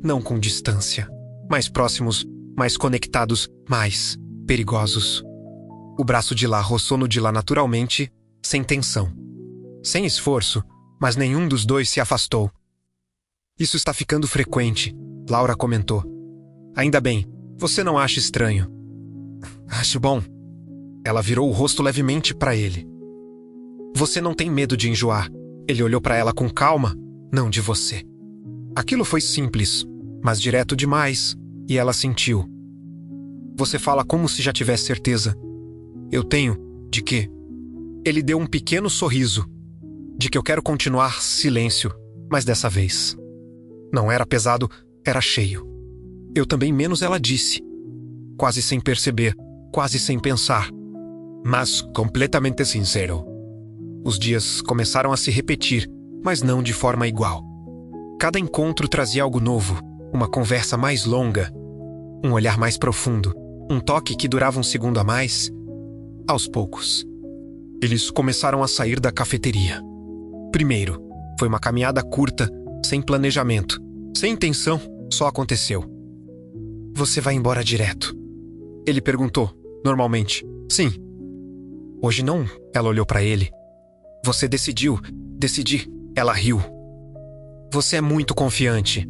Não com distância. Mais próximos, mais conectados, mais perigosos. O braço de lá roçou no de lá naturalmente, sem tensão. Sem esforço, mas nenhum dos dois se afastou. Isso está ficando frequente, Laura comentou. Ainda bem, você não acha estranho? Acho bom. Ela virou o rosto levemente para ele. Você não tem medo de enjoar? Ele olhou para ela com calma. Não de você. Aquilo foi simples, mas direto demais, e ela sentiu. Você fala como se já tivesse certeza. Eu tenho. De quê? Ele deu um pequeno sorriso. De que eu quero continuar silêncio, mas dessa vez. Não era pesado, era cheio. Eu também menos, ela disse. Quase sem perceber, quase sem pensar. Mas completamente sincero. Os dias começaram a se repetir, mas não de forma igual. Cada encontro trazia algo novo, uma conversa mais longa, um olhar mais profundo, um toque que durava um segundo a mais. Aos poucos, eles começaram a sair da cafeteria. Primeiro, foi uma caminhada curta, sem planejamento, sem intenção, só aconteceu. Você vai embora direto? Ele perguntou, normalmente. Sim. Hoje não, ela olhou para ele. Você decidiu. Decidi. Ela riu. Você é muito confiante.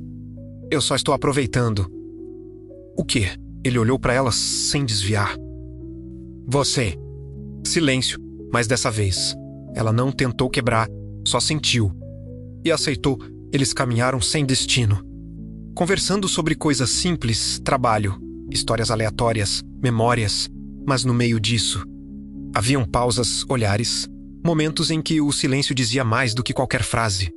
Eu só estou aproveitando. O quê? Ele olhou para ela sem desviar. Você. Silêncio, mas dessa vez. Ela não tentou quebrar, só sentiu. E aceitou. Eles caminharam sem destino. Conversando sobre coisas simples, trabalho, histórias aleatórias, memórias. Mas no meio disso, haviam pausas, olhares, momentos em que o silêncio dizia mais do que qualquer frase.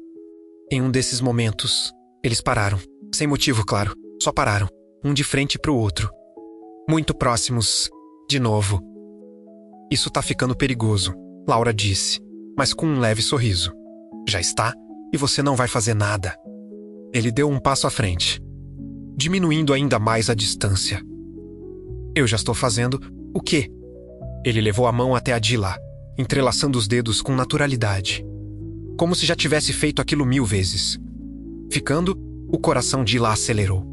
Em um desses momentos, eles pararam. Sem motivo, claro. Só pararam. Um de frente para o outro. Muito próximos. De novo. Isso tá ficando perigoso, Laura disse, mas com um leve sorriso. Já está? E você não vai fazer nada. Ele deu um passo à frente, diminuindo ainda mais a distância. Eu já estou fazendo o quê? Ele levou a mão até a de lá, entrelaçando os dedos com naturalidade. Como se já tivesse feito aquilo 1000 vezes. Ficando, o coração de lá acelerou.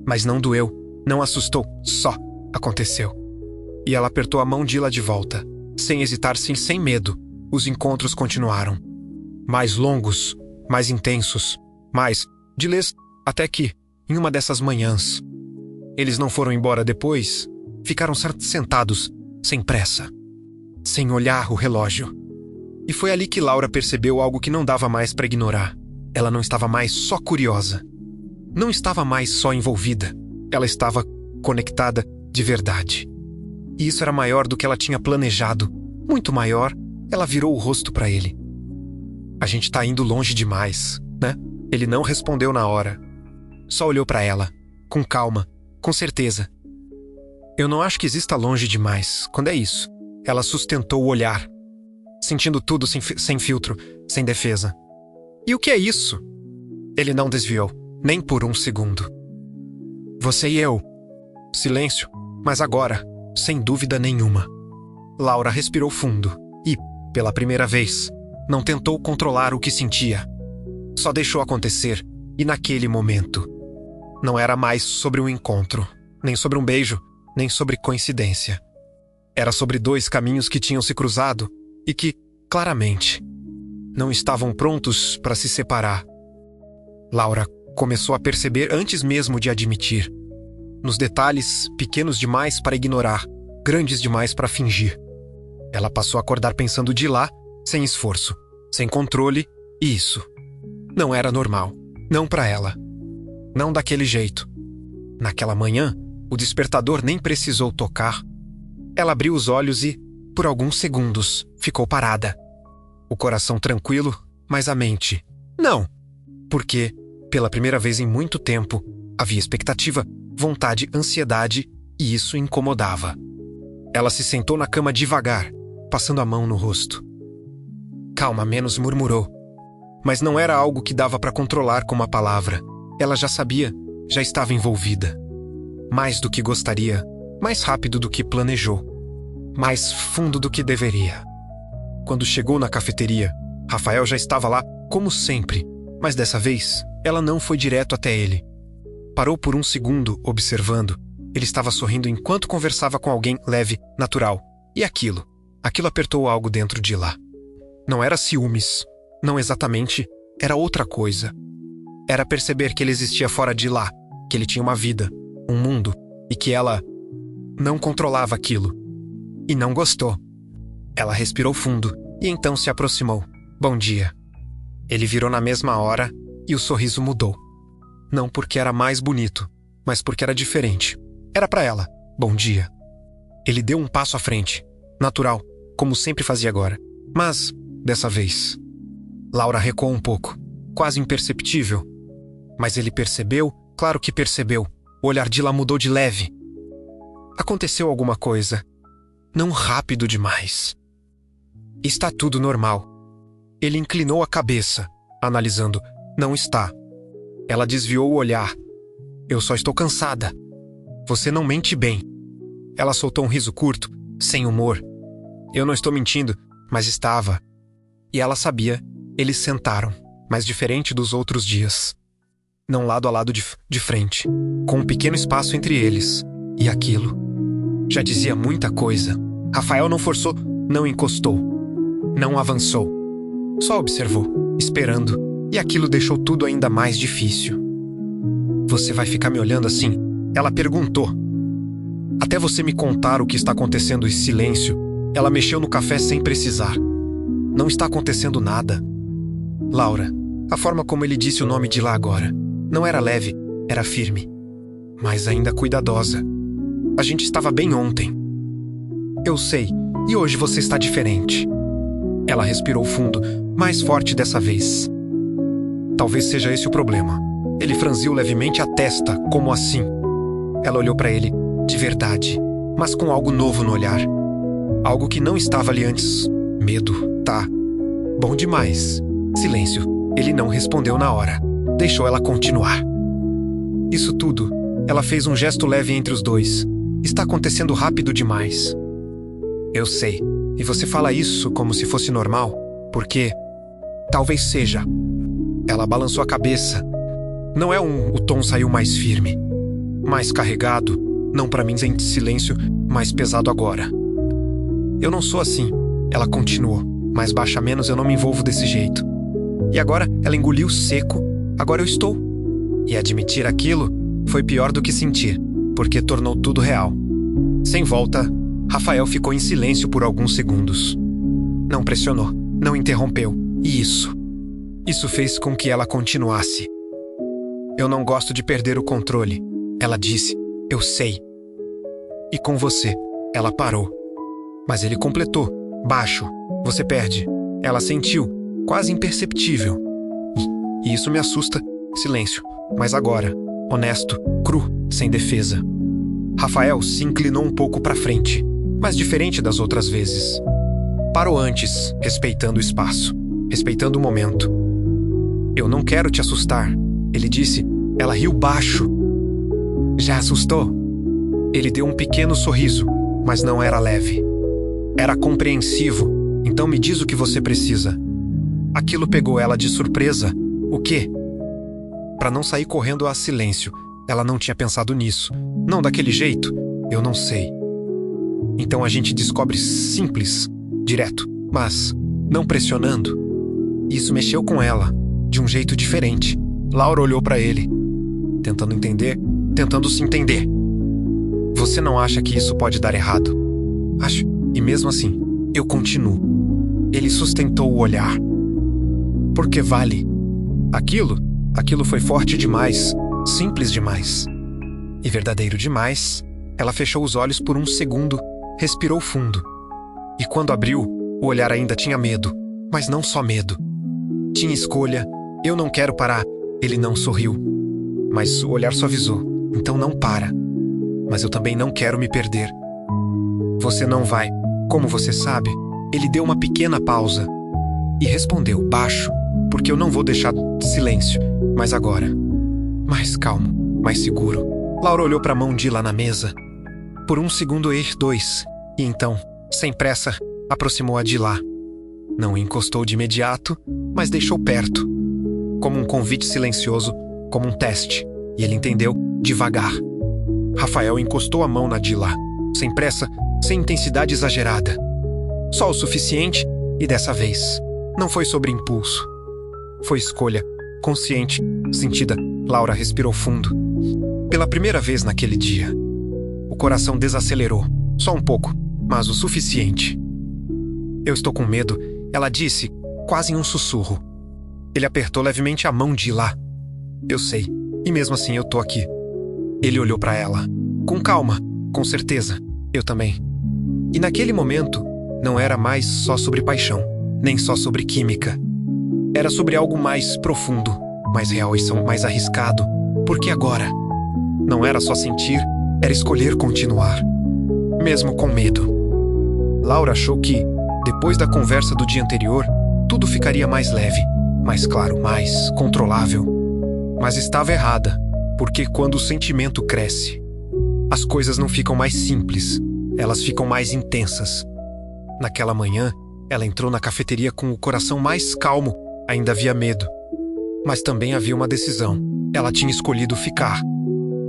Mas não doeu, não assustou, só aconteceu. E ela apertou a mão de lá de volta, sem hesitar, sim, sem medo. Os encontros continuaram. Mais longos, mais intensos, mais, de lês, até que, em uma dessas manhãs, eles não foram embora depois, ficaram sentados, sem pressa, sem olhar o relógio. E foi ali que Laura percebeu algo que não dava mais para ignorar. Ela não estava mais só curiosa. Não estava mais só envolvida. Ela estava conectada de verdade. E isso era maior do que ela tinha planejado. Muito maior. Ela virou o rosto para ele. A gente tá indo longe demais, né? Ele não respondeu na hora. Só olhou para ela, com calma, com certeza. Eu não acho que exista longe demais, quando é isso. Ela sustentou o olhar, sentindo tudo sem filtro, sem defesa. E o que é isso? Ele não desviou, nem por um segundo. Você e eu. Silêncio, mas agora, sem dúvida nenhuma. Laura respirou fundo e, pela primeira vez, não tentou controlar o que sentia. Só deixou acontecer, e naquele momento. Não era mais sobre um encontro, nem sobre um beijo, nem sobre coincidência. Era sobre dois caminhos que tinham se cruzado e que, claramente, não estavam prontos para se separar. Laura começou a perceber antes mesmo de admitir. Nos detalhes, pequenos demais para ignorar, grandes demais para fingir. Ela passou a acordar pensando de lá, sem esforço, sem controle, e isso não era normal. Não para ela. Não daquele jeito. Naquela manhã, o despertador nem precisou tocar. Ela abriu os olhos e, por alguns segundos, ficou parada. O coração tranquilo, mas a mente, não. Porque, pela primeira vez em muito tempo, havia expectativa, vontade, ansiedade, e isso incomodava. Ela se sentou na cama devagar, passando a mão no rosto. Calma, menos murmurou. Mas não era algo que dava para controlar com uma palavra. Ela já sabia, já estava envolvida. Mais do que gostaria, mais rápido do que planejou, mais fundo do que deveria. Quando chegou na cafeteria, Rafael já estava lá, como sempre, mas dessa vez, ela não foi direto até ele. Parou por um segundo, observando. Ele estava sorrindo enquanto conversava com alguém leve, natural. E aquilo apertou algo dentro de lá. Não era ciúmes, não exatamente, era outra coisa. Era perceber que ele existia fora de lá, que ele tinha uma vida, um mundo, e que ela não controlava aquilo. E não gostou. Ela respirou fundo e então se aproximou. Bom dia. Ele virou na mesma hora e o sorriso mudou. Não porque era mais bonito, mas porque era diferente. Era para ela. Bom dia. Ele deu um passo à frente, natural, como sempre fazia agora. Mas, dessa vez, Laura recuou um pouco, quase imperceptível. Mas ele percebeu, claro que percebeu. O olhar de lá mudou de leve. Aconteceu alguma coisa. Não rápido demais. Está tudo normal. Ele inclinou a cabeça, analisando. Não está. Ela desviou o olhar. Eu só estou cansada. Você não mente bem. Ela soltou um riso curto, sem humor. Eu não estou mentindo, mas estava. E ela sabia. Eles sentaram, mas diferente dos outros dias. Não lado a lado de frente, com um pequeno espaço entre eles. E aquilo já dizia muita coisa. Rafael não forçou, não encostou, não avançou. Só observou, esperando, e aquilo deixou tudo ainda mais difícil. Você vai ficar me olhando assim? Ela perguntou. Até você me contar o que está acontecendo em silêncio, ela mexeu no café sem precisar. Não está acontecendo nada. Laura, a forma como ele disse o nome de lá agora, não era leve, era firme, mas ainda cuidadosa. A gente estava bem ontem. Eu sei, e hoje você está diferente. Ela respirou fundo, mais forte dessa vez. Talvez seja esse o problema. Ele franziu levemente a testa, como assim. Ela olhou para ele, de verdade, mas com algo novo no olhar. Algo que não estava ali antes. Medo, tá. Bom demais. Silêncio. Ele não respondeu na hora. Deixou ela continuar. Isso tudo, ela fez um gesto leve entre os dois. Está acontecendo rápido demais. Eu sei. E você fala isso como se fosse normal, porque talvez seja. Ela balançou a cabeça. Não é o tom saiu mais firme, mais carregado, não para mim em silêncio, mais pesado agora. Eu não sou assim, ela continuou, mas baixa menos eu não me envolvo desse jeito. E agora ela engoliu seco, agora eu estou. E admitir aquilo foi pior do que sentir, porque tornou tudo real. Sem volta, Rafael ficou em silêncio por alguns segundos. Não pressionou, não interrompeu, e isso fez com que ela continuasse. Eu não gosto de perder o controle, ela disse. Eu sei. E com você, ela parou. Mas ele completou, baixo. Você perde. Ela sentiu, quase imperceptível. E isso me assusta. Silêncio. Mas agora, honesto, cru, sem defesa. Rafael se inclinou um pouco para frente, mas diferente das outras vezes. Parou antes, respeitando o espaço, respeitando o momento. Eu não quero te assustar, ele disse. Ela riu baixo. Já assustou? Ele deu um pequeno sorriso, mas não era leve. Era compreensivo. Então me diz o que você precisa. Aquilo pegou ela de surpresa. O quê? Para não sair correndo a silêncio. Ela não tinha pensado nisso. Não daquele jeito. Eu não sei. Então a gente descobre simples, direto, mas não pressionando. Isso mexeu com ela, de um jeito diferente. Laura olhou para ele, tentando entender, tentando se entender. Você não acha que isso pode dar errado? Acho. E mesmo assim, Eu continuo. Ele sustentou o olhar. Porque vale. Aquilo foi forte demais, simples demais. E verdadeiro demais. Ela fechou os olhos por um segundo, respirou fundo. E quando abriu, o olhar ainda tinha medo, mas não só medo. Tinha escolha. Eu não quero parar. Ele não sorriu. Mas o olhar suavizou. Então não para. Mas eu também não quero me perder. Você não vai. Como você sabe, ele deu uma pequena pausa. E respondeu, baixo, porque eu não vou deixar silêncio. Mas agora. Mais calmo, mais seguro. Laura olhou para a mão de lá na mesa. Por um segundo, dois. E então, sem pressa, aproximou-a de lá. Não encostou de imediato, mas deixou perto. Como um convite silencioso, como um teste. E ele entendeu, devagar. Rafael encostou a mão na de lá, sem pressa, sem intensidade exagerada. Só o suficiente, e dessa vez, não foi sobre impulso. Foi escolha, consciente, sentida. Laura respirou fundo. Pela primeira vez naquele dia. O coração desacelerou, só um pouco, mas o suficiente. Eu estou com medo, ela disse, quase em um sussurro. Ele apertou levemente a mão de lá. Eu sei, e mesmo assim eu tô aqui. Ele olhou para ela. Com calma, com certeza. Eu também. E naquele momento, não era mais só sobre paixão, nem só sobre química. Era sobre algo mais profundo, mais real e mais arriscado. Porque agora, não era só sentir, era escolher continuar. Mesmo com medo. Laura achou que, depois da conversa do dia anterior, tudo ficaria mais leve, mais claro, mais controlável. Mas estava errada. Porque quando o sentimento cresce, as coisas não ficam mais simples, elas ficam mais intensas. Naquela manhã, ela entrou na cafeteria com o coração mais calmo, ainda havia medo. Mas também havia uma decisão, ela tinha escolhido ficar,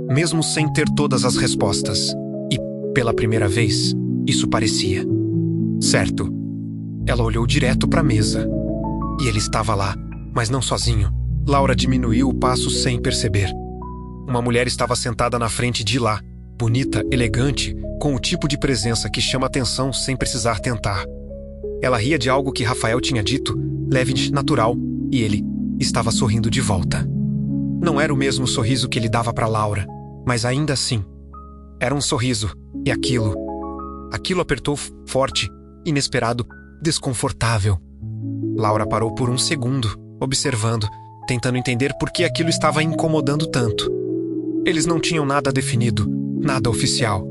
mesmo sem ter todas as respostas. E, pela primeira vez, isso parecia certo. Ela olhou direto para a mesa. E ele estava lá, mas não sozinho. Laura diminuiu o passo sem perceber. Uma mulher estava sentada na frente de lá, bonita, elegante, com o tipo de presença que chama atenção sem precisar tentar. Ela ria de algo que Rafael tinha dito, leve e natural, e ele estava sorrindo de volta. Não era o mesmo sorriso que ele dava para Laura, mas ainda assim, era um sorriso, e aquilo apertou forte, inesperado, desconfortável. Laura parou por um segundo, observando, tentando entender por que aquilo estava incomodando tanto. Eles não tinham nada definido, nada oficial.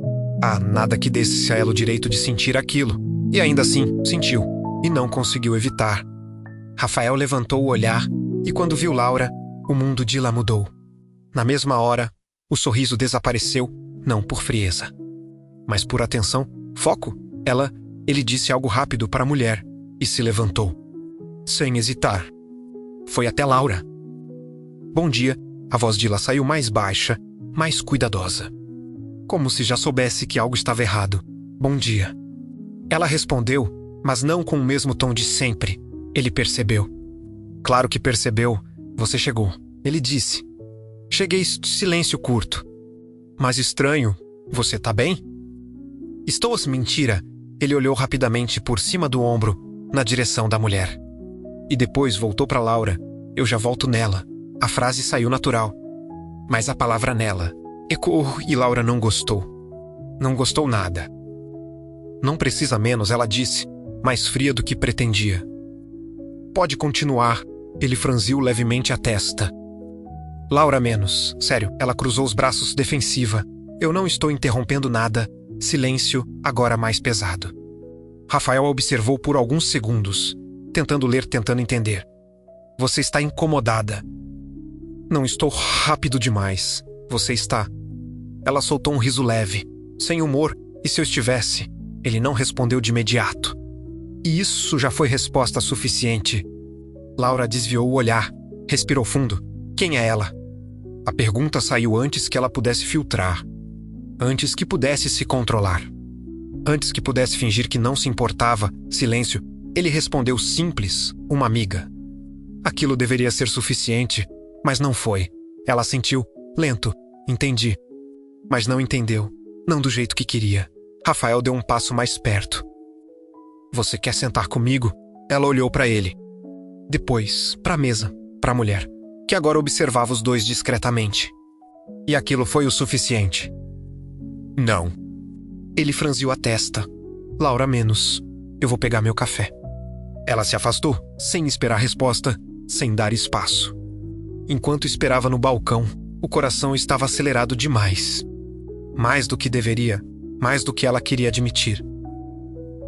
Nada que desse a ela o direito de sentir aquilo. E ainda assim, sentiu, e não conseguiu evitar. Rafael levantou o olhar, e quando viu Laura, o mundo de lá mudou. Na mesma hora, o sorriso desapareceu, não por frieza, mas por atenção, foco. Ele disse algo rápido para a mulher, e se levantou. Sem hesitar. Foi até Laura. Bom dia. A voz de lá saiu mais baixa, mais cuidadosa. Como se já soubesse que algo estava errado. Bom dia. Ela respondeu, mas não com o mesmo tom de sempre. Ele percebeu. Claro que percebeu. Você chegou. Ele disse. Cheguei, silêncio curto. Mas estranho. Você tá bem? Estou assim, mentira. Ele olhou rapidamente por cima do ombro, na direção da mulher. E depois voltou para Laura. Eu já volto nela. A frase saiu natural. Mas a palavra nela ecoou e Laura não gostou. Não gostou nada. Não precisa menos, ela disse, mais fria do que pretendia. Pode continuar. Ele franziu levemente a testa. Laura menos. Sério, ela cruzou os braços defensiva. Eu não estou interrompendo nada. Silêncio, agora mais pesado. Rafael a observou por alguns segundos, tentando ler, tentando entender. Você está incomodada. Não estou rápido demais. Você está. Ela soltou um riso leve, sem humor, e se eu estivesse? Ele não respondeu de imediato. E isso já foi resposta suficiente. Laura desviou o olhar, respirou fundo. Quem é ela? A pergunta saiu antes que ela pudesse filtrar. Antes que pudesse se controlar. Antes que pudesse fingir que não se importava, silêncio, ele respondeu simples, uma amiga. Aquilo deveria ser suficiente, mas não foi. Ela sentiu, lento, entendi. Mas não entendeu, não do jeito que queria. Rafael deu um passo mais perto. Você quer sentar comigo? Ela olhou para ele. Depois, para a mesa, para a mulher, que agora observava os dois discretamente. E aquilo foi o suficiente. Não. Ele franziu a testa. Laura, menos. Eu vou pegar meu café. Ela se afastou, sem esperar resposta, sem dar espaço. Enquanto esperava no balcão, o coração estava acelerado demais. Mais do que deveria, mais do que ela queria admitir.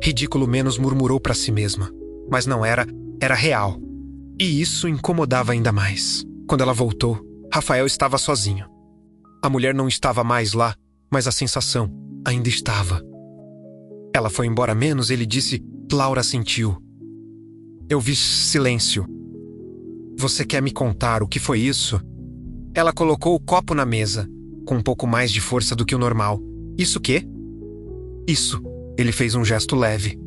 Ridículo menos murmurou para si mesma. Mas não era, era real. E isso incomodava ainda mais. Quando ela voltou, Rafael estava sozinho. A mulher não estava mais lá, mas a sensação ainda estava. Ela foi embora menos, ele disse. Laura sentiu. Eu vi silêncio. Você quer me contar o que foi isso? Ela colocou o copo na mesa, com um pouco mais de força do que o normal. Isso o quê? Isso. Ele fez um gesto leve.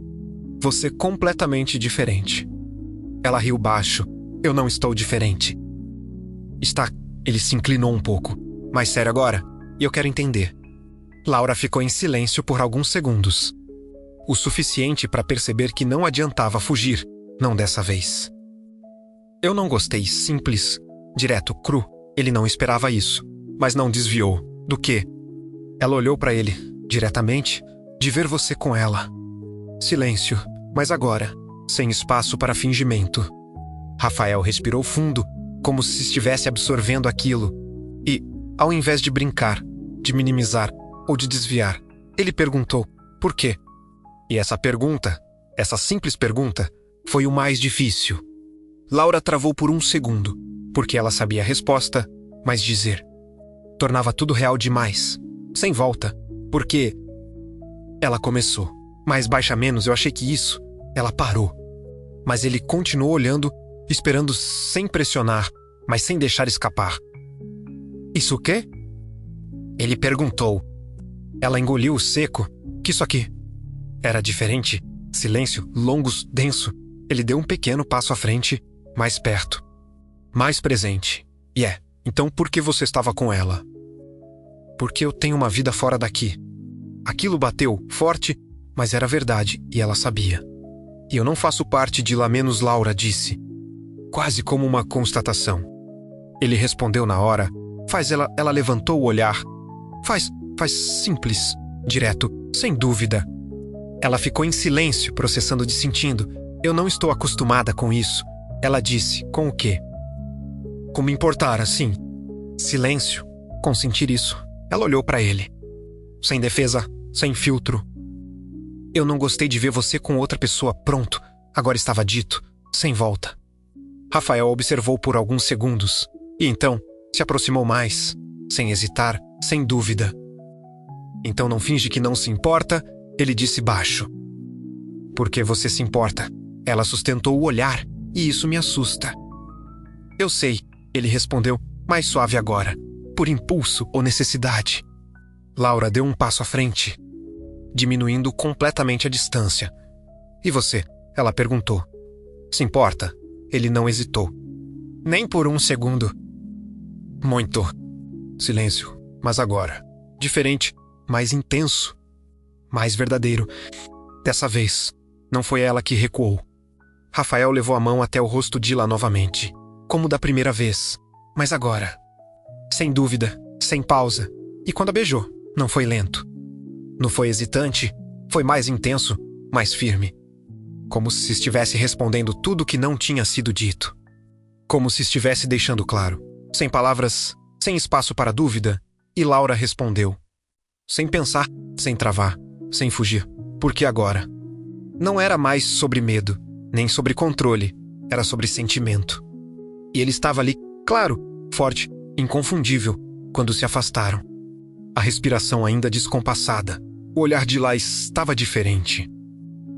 Você completamente diferente. Ela riu baixo. Eu não estou diferente. Está. Ele se inclinou um pouco. Mais sério agora? E eu quero entender. Laura ficou em silêncio por alguns segundos. O suficiente para perceber que não adiantava fugir. Não dessa vez. Eu não gostei, simples, direto, cru. Ele não esperava isso, mas não desviou. Do quê? Ela olhou para ele, diretamente, de ver você com ela. Silêncio, mas agora, sem espaço para fingimento. Rafael respirou fundo, como se estivesse absorvendo aquilo. E, ao invés de brincar, de minimizar ou de desviar, ele perguntou, por quê? E essa pergunta, essa simples pergunta, foi o mais difícil. Laura travou por um segundo, porque ela sabia a resposta, mas dizer tornava tudo real demais, sem volta, porque ela começou. Mais baixa menos, eu achei que isso, ela parou. Mas ele continuou olhando, esperando sem pressionar, mas sem deixar escapar. Isso o quê? Ele perguntou. Ela engoliu o seco. Que isso aqui? Era diferente. Silêncio, longos, denso. Ele deu um pequeno passo à frente, mais perto. Mais presente. Então por que você estava com ela? Porque eu tenho uma vida fora daqui. Aquilo bateu forte, mas era verdade, e ela sabia. E eu não faço parte de lá menos, Laura disse. Quase como uma constatação. Ele respondeu na hora. Ela levantou o olhar. Faz simples, direto, sem dúvida. Ela ficou em silêncio, processando de sentindo. Eu não estou acostumada com isso. Ela disse, com o quê? Com me importar, assim. Silêncio, com sentir isso. Ela olhou para ele. Sem defesa, sem filtro. Eu não gostei de ver você com outra pessoa, pronto. Agora estava dito, sem volta. Rafael observou por alguns segundos. E então, se aproximou mais, sem hesitar, sem dúvida. Então não finge que não se importa, ele disse baixo. Porque você se importa. Ela sustentou o olhar, e isso me assusta. Eu sei, ele respondeu, mais suave agora. Por impulso ou necessidade. Laura deu um passo à frente, diminuindo completamente a distância. E você? Ela perguntou. Se importa? Ele não hesitou. Nem por um segundo. Muito. Silêncio, mas agora. Diferente, mais intenso. Mais verdadeiro. Dessa vez, não foi ela que recuou. Rafael levou a mão até o rosto de Ila novamente, como da primeira vez. Mas agora. Sem dúvida, sem pausa. E quando a beijou, não foi lento. Não foi hesitante, foi mais intenso, mais firme. Como se estivesse respondendo tudo que não tinha sido dito. Como se estivesse deixando claro. Sem palavras, sem espaço para dúvida. E Laura respondeu. Sem pensar, sem travar, sem fugir. Porque agora? Não era mais sobre medo, nem sobre controle. Era sobre sentimento. E ele estava ali, claro, forte, inconfundível, quando se afastaram. A respiração ainda descompassada. O olhar de lá estava diferente.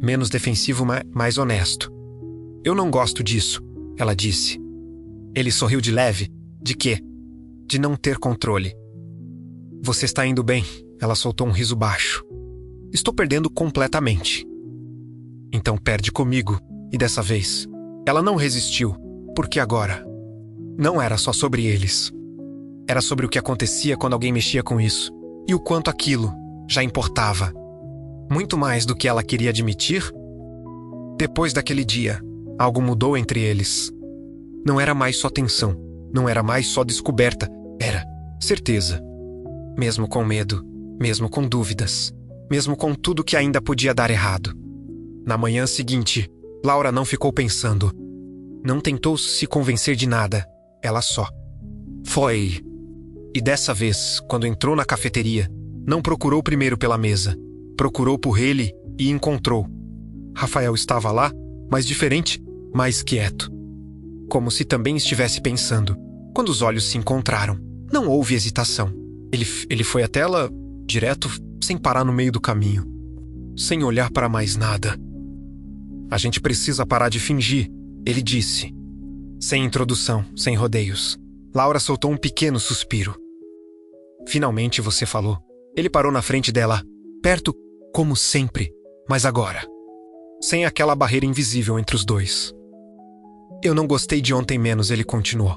Menos defensivo, mais honesto. Eu não gosto disso, ela disse. Ele sorriu de leve. De quê? De não ter controle. Você está indo bem, ela soltou um riso baixo. Estou perdendo completamente. Então perde comigo, e dessa vez, ela não resistiu, porque agora, não era só sobre eles. Era sobre o que acontecia quando alguém mexia com isso, e o quanto aquilo já importava. Muito mais do que ela queria admitir, Depois daquele dia, algo mudou entre eles. Não era mais só tensão, não era mais só descoberta, era certeza. Mesmo com medo, mesmo com dúvidas, mesmo com tudo que ainda podia dar errado. Na manhã seguinte, Laura não ficou pensando. Não tentou se convencer de nada, ela só foi. E dessa vez, quando entrou na cafeteria, não procurou primeiro pela mesa, procurou por ele e encontrou. Rafael estava lá, mas diferente, mais quieto. Como se também estivesse pensando. Quando os olhos se encontraram, não houve hesitação. Ele foi até ela, direto, sem parar no meio do caminho. Sem olhar para mais nada. A gente precisa parar de fingir, ele disse. Sem introdução, sem rodeios. Laura soltou um pequeno suspiro. Finalmente você falou. Ele parou na frente dela, perto, como sempre, mas agora. Sem aquela barreira invisível entre os dois. Eu não gostei de ontem menos, ele continuou.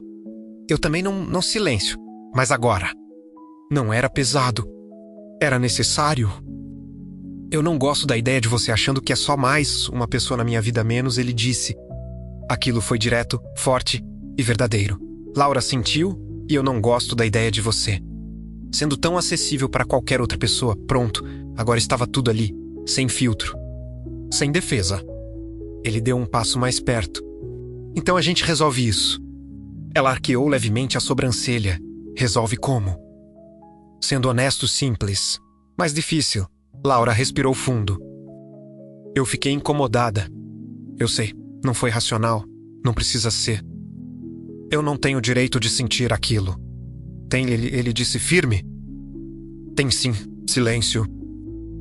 Eu também não silêncio, mas agora. Não era pesado. Era necessário. Eu não gosto da ideia de você achando que é só mais uma pessoa na minha vida menos, ele disse. Aquilo foi direto, forte e verdadeiro. Laura sentiu e eu não gosto da ideia de você. Sendo tão acessível para qualquer outra pessoa, pronto, agora estava tudo ali, sem filtro. Sem defesa. Ele deu um passo mais perto. Então a gente resolve isso. Ela arqueou levemente a sobrancelha. Resolve como? Sendo honesto, simples. Mas difícil. Laura respirou fundo. Eu fiquei incomodada. Eu sei, não foi racional. Não precisa ser. Eu não tenho o direito de sentir aquilo. Tem, ele disse firme. Tem sim, silêncio.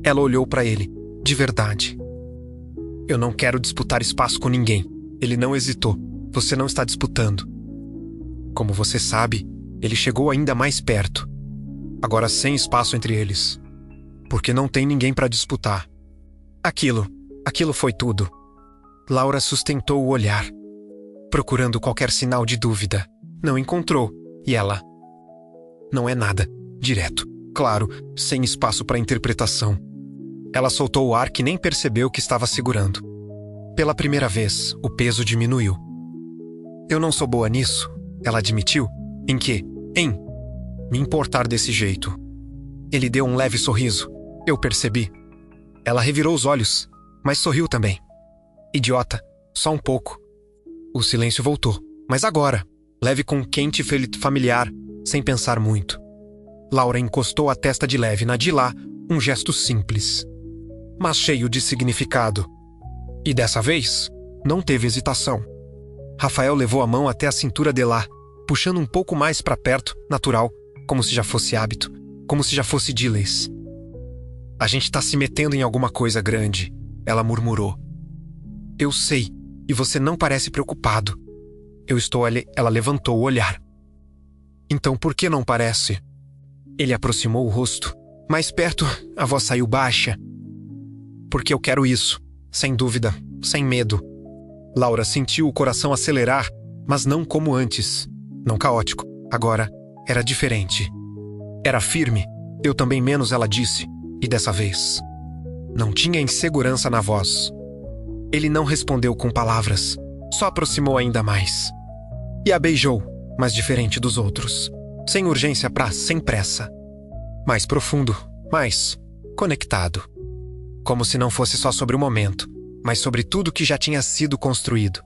Ela olhou para ele, de verdade. Eu não quero disputar espaço com ninguém. Ele não hesitou. Você não está disputando. Como você sabe, ele chegou ainda mais perto. Agora sem espaço entre eles. Porque não tem ninguém para disputar. Aquilo foi tudo. Laura sustentou o olhar, procurando qualquer sinal de dúvida. Não encontrou. E ela? Não é nada. Direto. Claro, sem espaço para interpretação. Ela soltou o ar que nem percebeu que estava segurando. Pela primeira vez, o peso diminuiu. Eu não sou boa nisso, ela admitiu. Em quê? Em me importar desse jeito. Ele deu um leve sorriso. Eu percebi. Ela revirou os olhos, mas sorriu também. Idiota, só um pouco. O silêncio voltou, mas agora, leve com um quente familiar, sem pensar muito. Laura encostou a testa de leve na de lá, um gesto simples, mas cheio de significado. E dessa vez, não teve hesitação. Rafael levou a mão até a cintura de lá, puxando um pouco mais para perto, natural, como se já fosse hábito, como se já fosse Diles. A gente tá se metendo em alguma coisa grande, ela murmurou. Eu sei, e você não parece preocupado. Eu estou ali, ela levantou o olhar. Então por que não parece? Ele aproximou o rosto. Mais perto, a voz saiu baixa. Porque eu quero isso, sem dúvida, sem medo. Laura sentiu o coração acelerar, mas não como antes. Não caótico, agora era diferente. Era firme, eu também menos, ela disse. E dessa vez, não tinha insegurança na voz. Ele não respondeu com palavras, só aproximou ainda mais. E a beijou, mas diferente dos outros. Sem urgência sem pressa. Mais profundo, mais conectado. Como se não fosse só sobre o momento, mas sobre tudo que já tinha sido construído.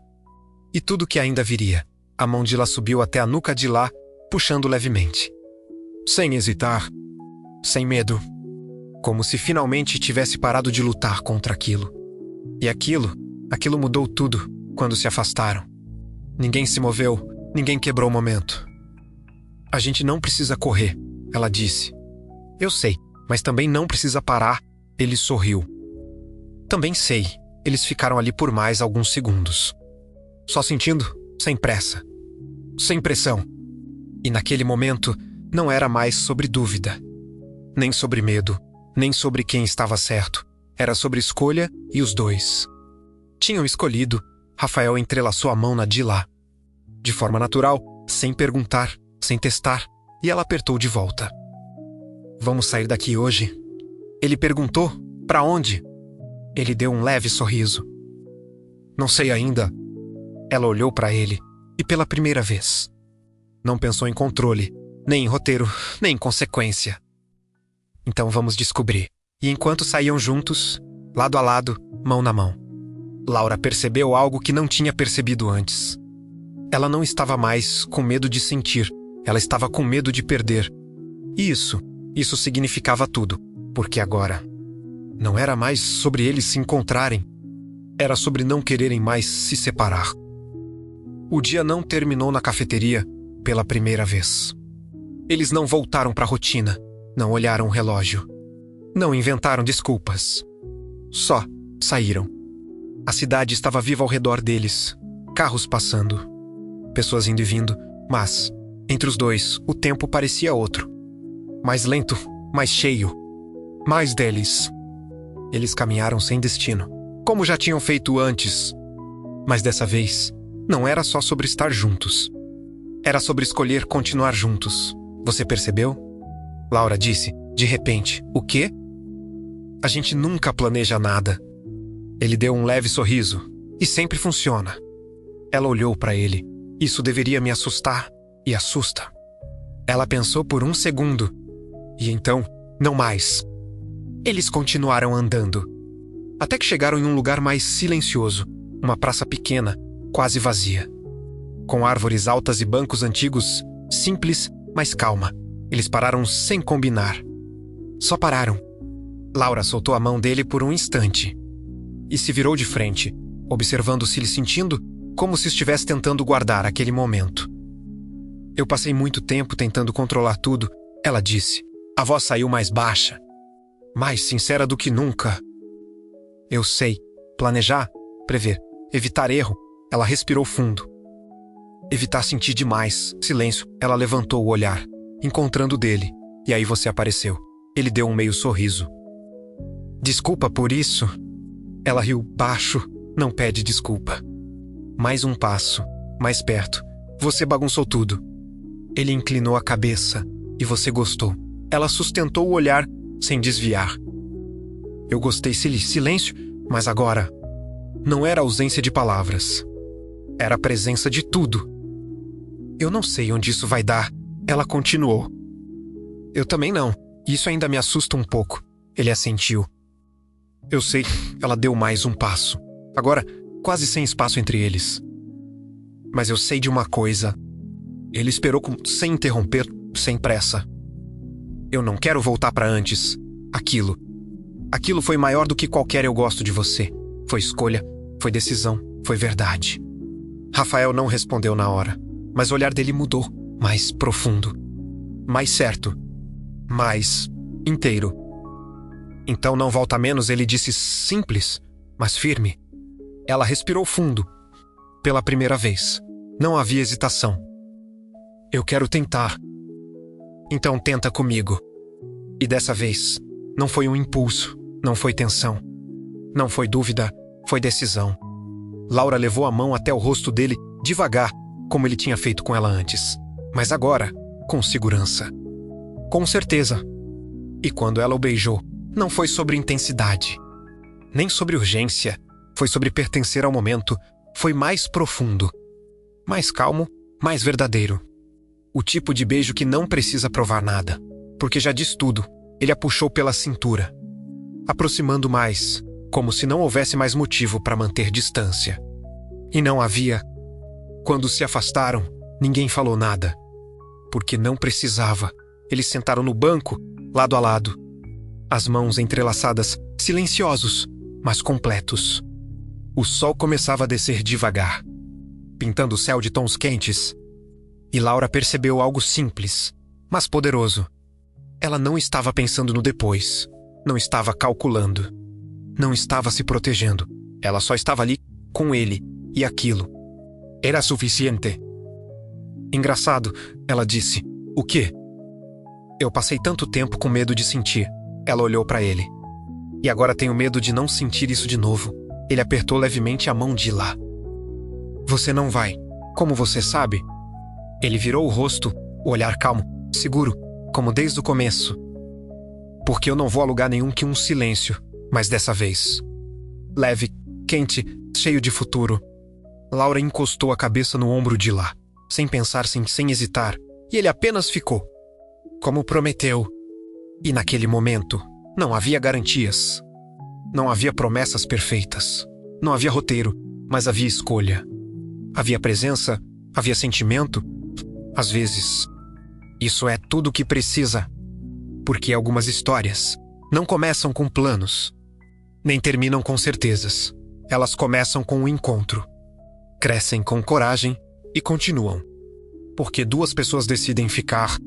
E tudo que ainda viria. A mão de lá subiu até a nuca de lá, puxando levemente. Sem hesitar, sem medo. Como se finalmente tivesse parado de lutar contra aquilo. E aquilo mudou tudo quando se afastaram. Ninguém se moveu, ninguém quebrou o momento. A gente não precisa correr, ela disse. Eu sei, mas também não precisa parar, ele sorriu. Também sei, eles ficaram ali por mais alguns segundos. Só sentindo, sem pressa. Sem pressão. E naquele momento, não era mais sobre dúvida. Nem sobre medo, nem sobre quem estava certo. Era sobre escolha e os dois. Tinham escolhido. Rafael entrelaçou a mão na de lá. De forma natural, sem perguntar, sem testar, e ela apertou de volta. Vamos sair daqui hoje? Ele perguntou. Para onde? Ele deu um leve sorriso. Não sei ainda. Ela olhou para ele, e pela primeira vez. Não pensou em controle, nem em roteiro, nem em consequência. Então vamos descobrir. E enquanto saíam juntos, lado a lado, mão na mão, Laura percebeu algo que não tinha percebido antes. Ela não estava mais com medo de sentir, ela estava com medo de perder. E isso significava tudo, porque agora não era mais sobre eles se encontrarem, era sobre não quererem mais se separar. O dia não terminou na cafeteria pela primeira vez. Eles não voltaram para a rotina, não olharam o relógio, não inventaram desculpas. Só saíram. A cidade estava viva ao redor deles, carros passando, pessoas indo e vindo, mas, entre os dois, o tempo parecia outro. Mais lento, mais cheio, mais deles. Eles caminharam sem destino, como já tinham feito antes. Mas dessa vez, não era só sobre estar juntos. Era sobre escolher continuar juntos. Você percebeu? Laura disse, de repente. O quê? A gente nunca planeja nada. Ele deu um leve sorriso. E sempre funciona. Ela olhou para ele. Isso deveria me assustar. E assusta. Ela pensou por um segundo. E então, não mais. Eles continuaram andando. Até que chegaram em um lugar mais silencioso. Uma praça pequena, quase vazia. Com árvores altas e bancos antigos, simples, mas calma. Eles pararam sem combinar. Só pararam. Laura soltou a mão dele por um instante. E se virou de frente, observando-se e sentindo como se estivesse tentando guardar aquele momento. Eu passei muito tempo tentando controlar tudo, ela disse. A voz saiu mais baixa, mais sincera do que nunca. Eu sei. Planejar, prever, evitar erro. Ela respirou fundo. Evitar sentir demais. Silêncio. Ela levantou o olhar, encontrando o dele. E aí você apareceu. Ele deu um meio sorriso. Desculpa por isso. Ela riu baixo. Não pede desculpa. Mais um passo. Mais perto. Você bagunçou tudo. Ele inclinou a cabeça. E você gostou. Ela sustentou o olhar, sem desviar. Eu gostei. Silêncio. Mas agora, não era ausência de palavras. Era a presença de tudo. Eu não sei onde isso vai dar. Ela continuou. Eu também não. Isso ainda me assusta um pouco. Ele assentiu. Eu sei. Ela deu mais um passo. Agora, quase sem espaço entre eles. Mas eu sei de uma coisa. Ele esperou sem interromper, sem pressa. Eu não quero voltar para antes. Aquilo foi maior do que qualquer eu gosto de você. Foi escolha, foi decisão, foi verdade. Rafael não respondeu na hora, mas o olhar dele mudou, mais profundo, mais certo, mais inteiro. Então não volta menos, ele disse simples, mas firme. Ela respirou fundo. Pela primeira vez. Não havia hesitação. Eu quero tentar. Então tenta comigo. E dessa vez, não foi um impulso, não foi tensão. Não foi dúvida, foi decisão. Laura levou a mão até o rosto dele, devagar, como ele tinha feito com ela antes. Mas agora, com segurança. Com certeza. E quando ela o beijou, não foi sobre intensidade, nem sobre urgência. Foi sobre pertencer ao momento. Foi mais profundo, mais calmo, mais verdadeiro. O tipo de beijo que não precisa provar nada, porque já diz tudo. Ele a puxou pela cintura, aproximando mais, como se não houvesse mais motivo para manter distância. E não havia. Quando se afastaram, ninguém falou nada, porque não precisava. Eles sentaram no banco, lado a lado, as mãos entrelaçadas, silenciosos, mas completos. O sol começava a descer devagar, pintando o céu de tons quentes. E Laura percebeu algo simples, mas poderoso. Ela não estava pensando no depois. Não estava calculando. Não estava se protegendo. Ela só estava ali com ele e aquilo. Era suficiente. Engraçado, ela disse. O quê? Eu passei tanto tempo com medo de sentir. Ela olhou para ele. E agora tenho medo de não sentir isso de novo. Ele apertou levemente a mão de lá. Você não vai. Como você sabe? Ele virou o rosto, o olhar calmo, seguro, como desde o começo. Porque eu não vou a lugar nenhum que um silêncio, mas dessa vez. Leve, quente, cheio de futuro. Laura encostou a cabeça no ombro de Lá, sem pensar, sem hesitar, e ele apenas ficou. Como prometeu. E naquele momento, não havia garantias. Não havia promessas perfeitas. Não havia roteiro, mas havia escolha. Havia presença, havia sentimento. Às vezes, isso é tudo o que precisa. Porque algumas histórias não começam com planos, nem terminam com certezas. Elas começam com um encontro. Crescem com coragem e continuam. Porque duas pessoas decidem ficar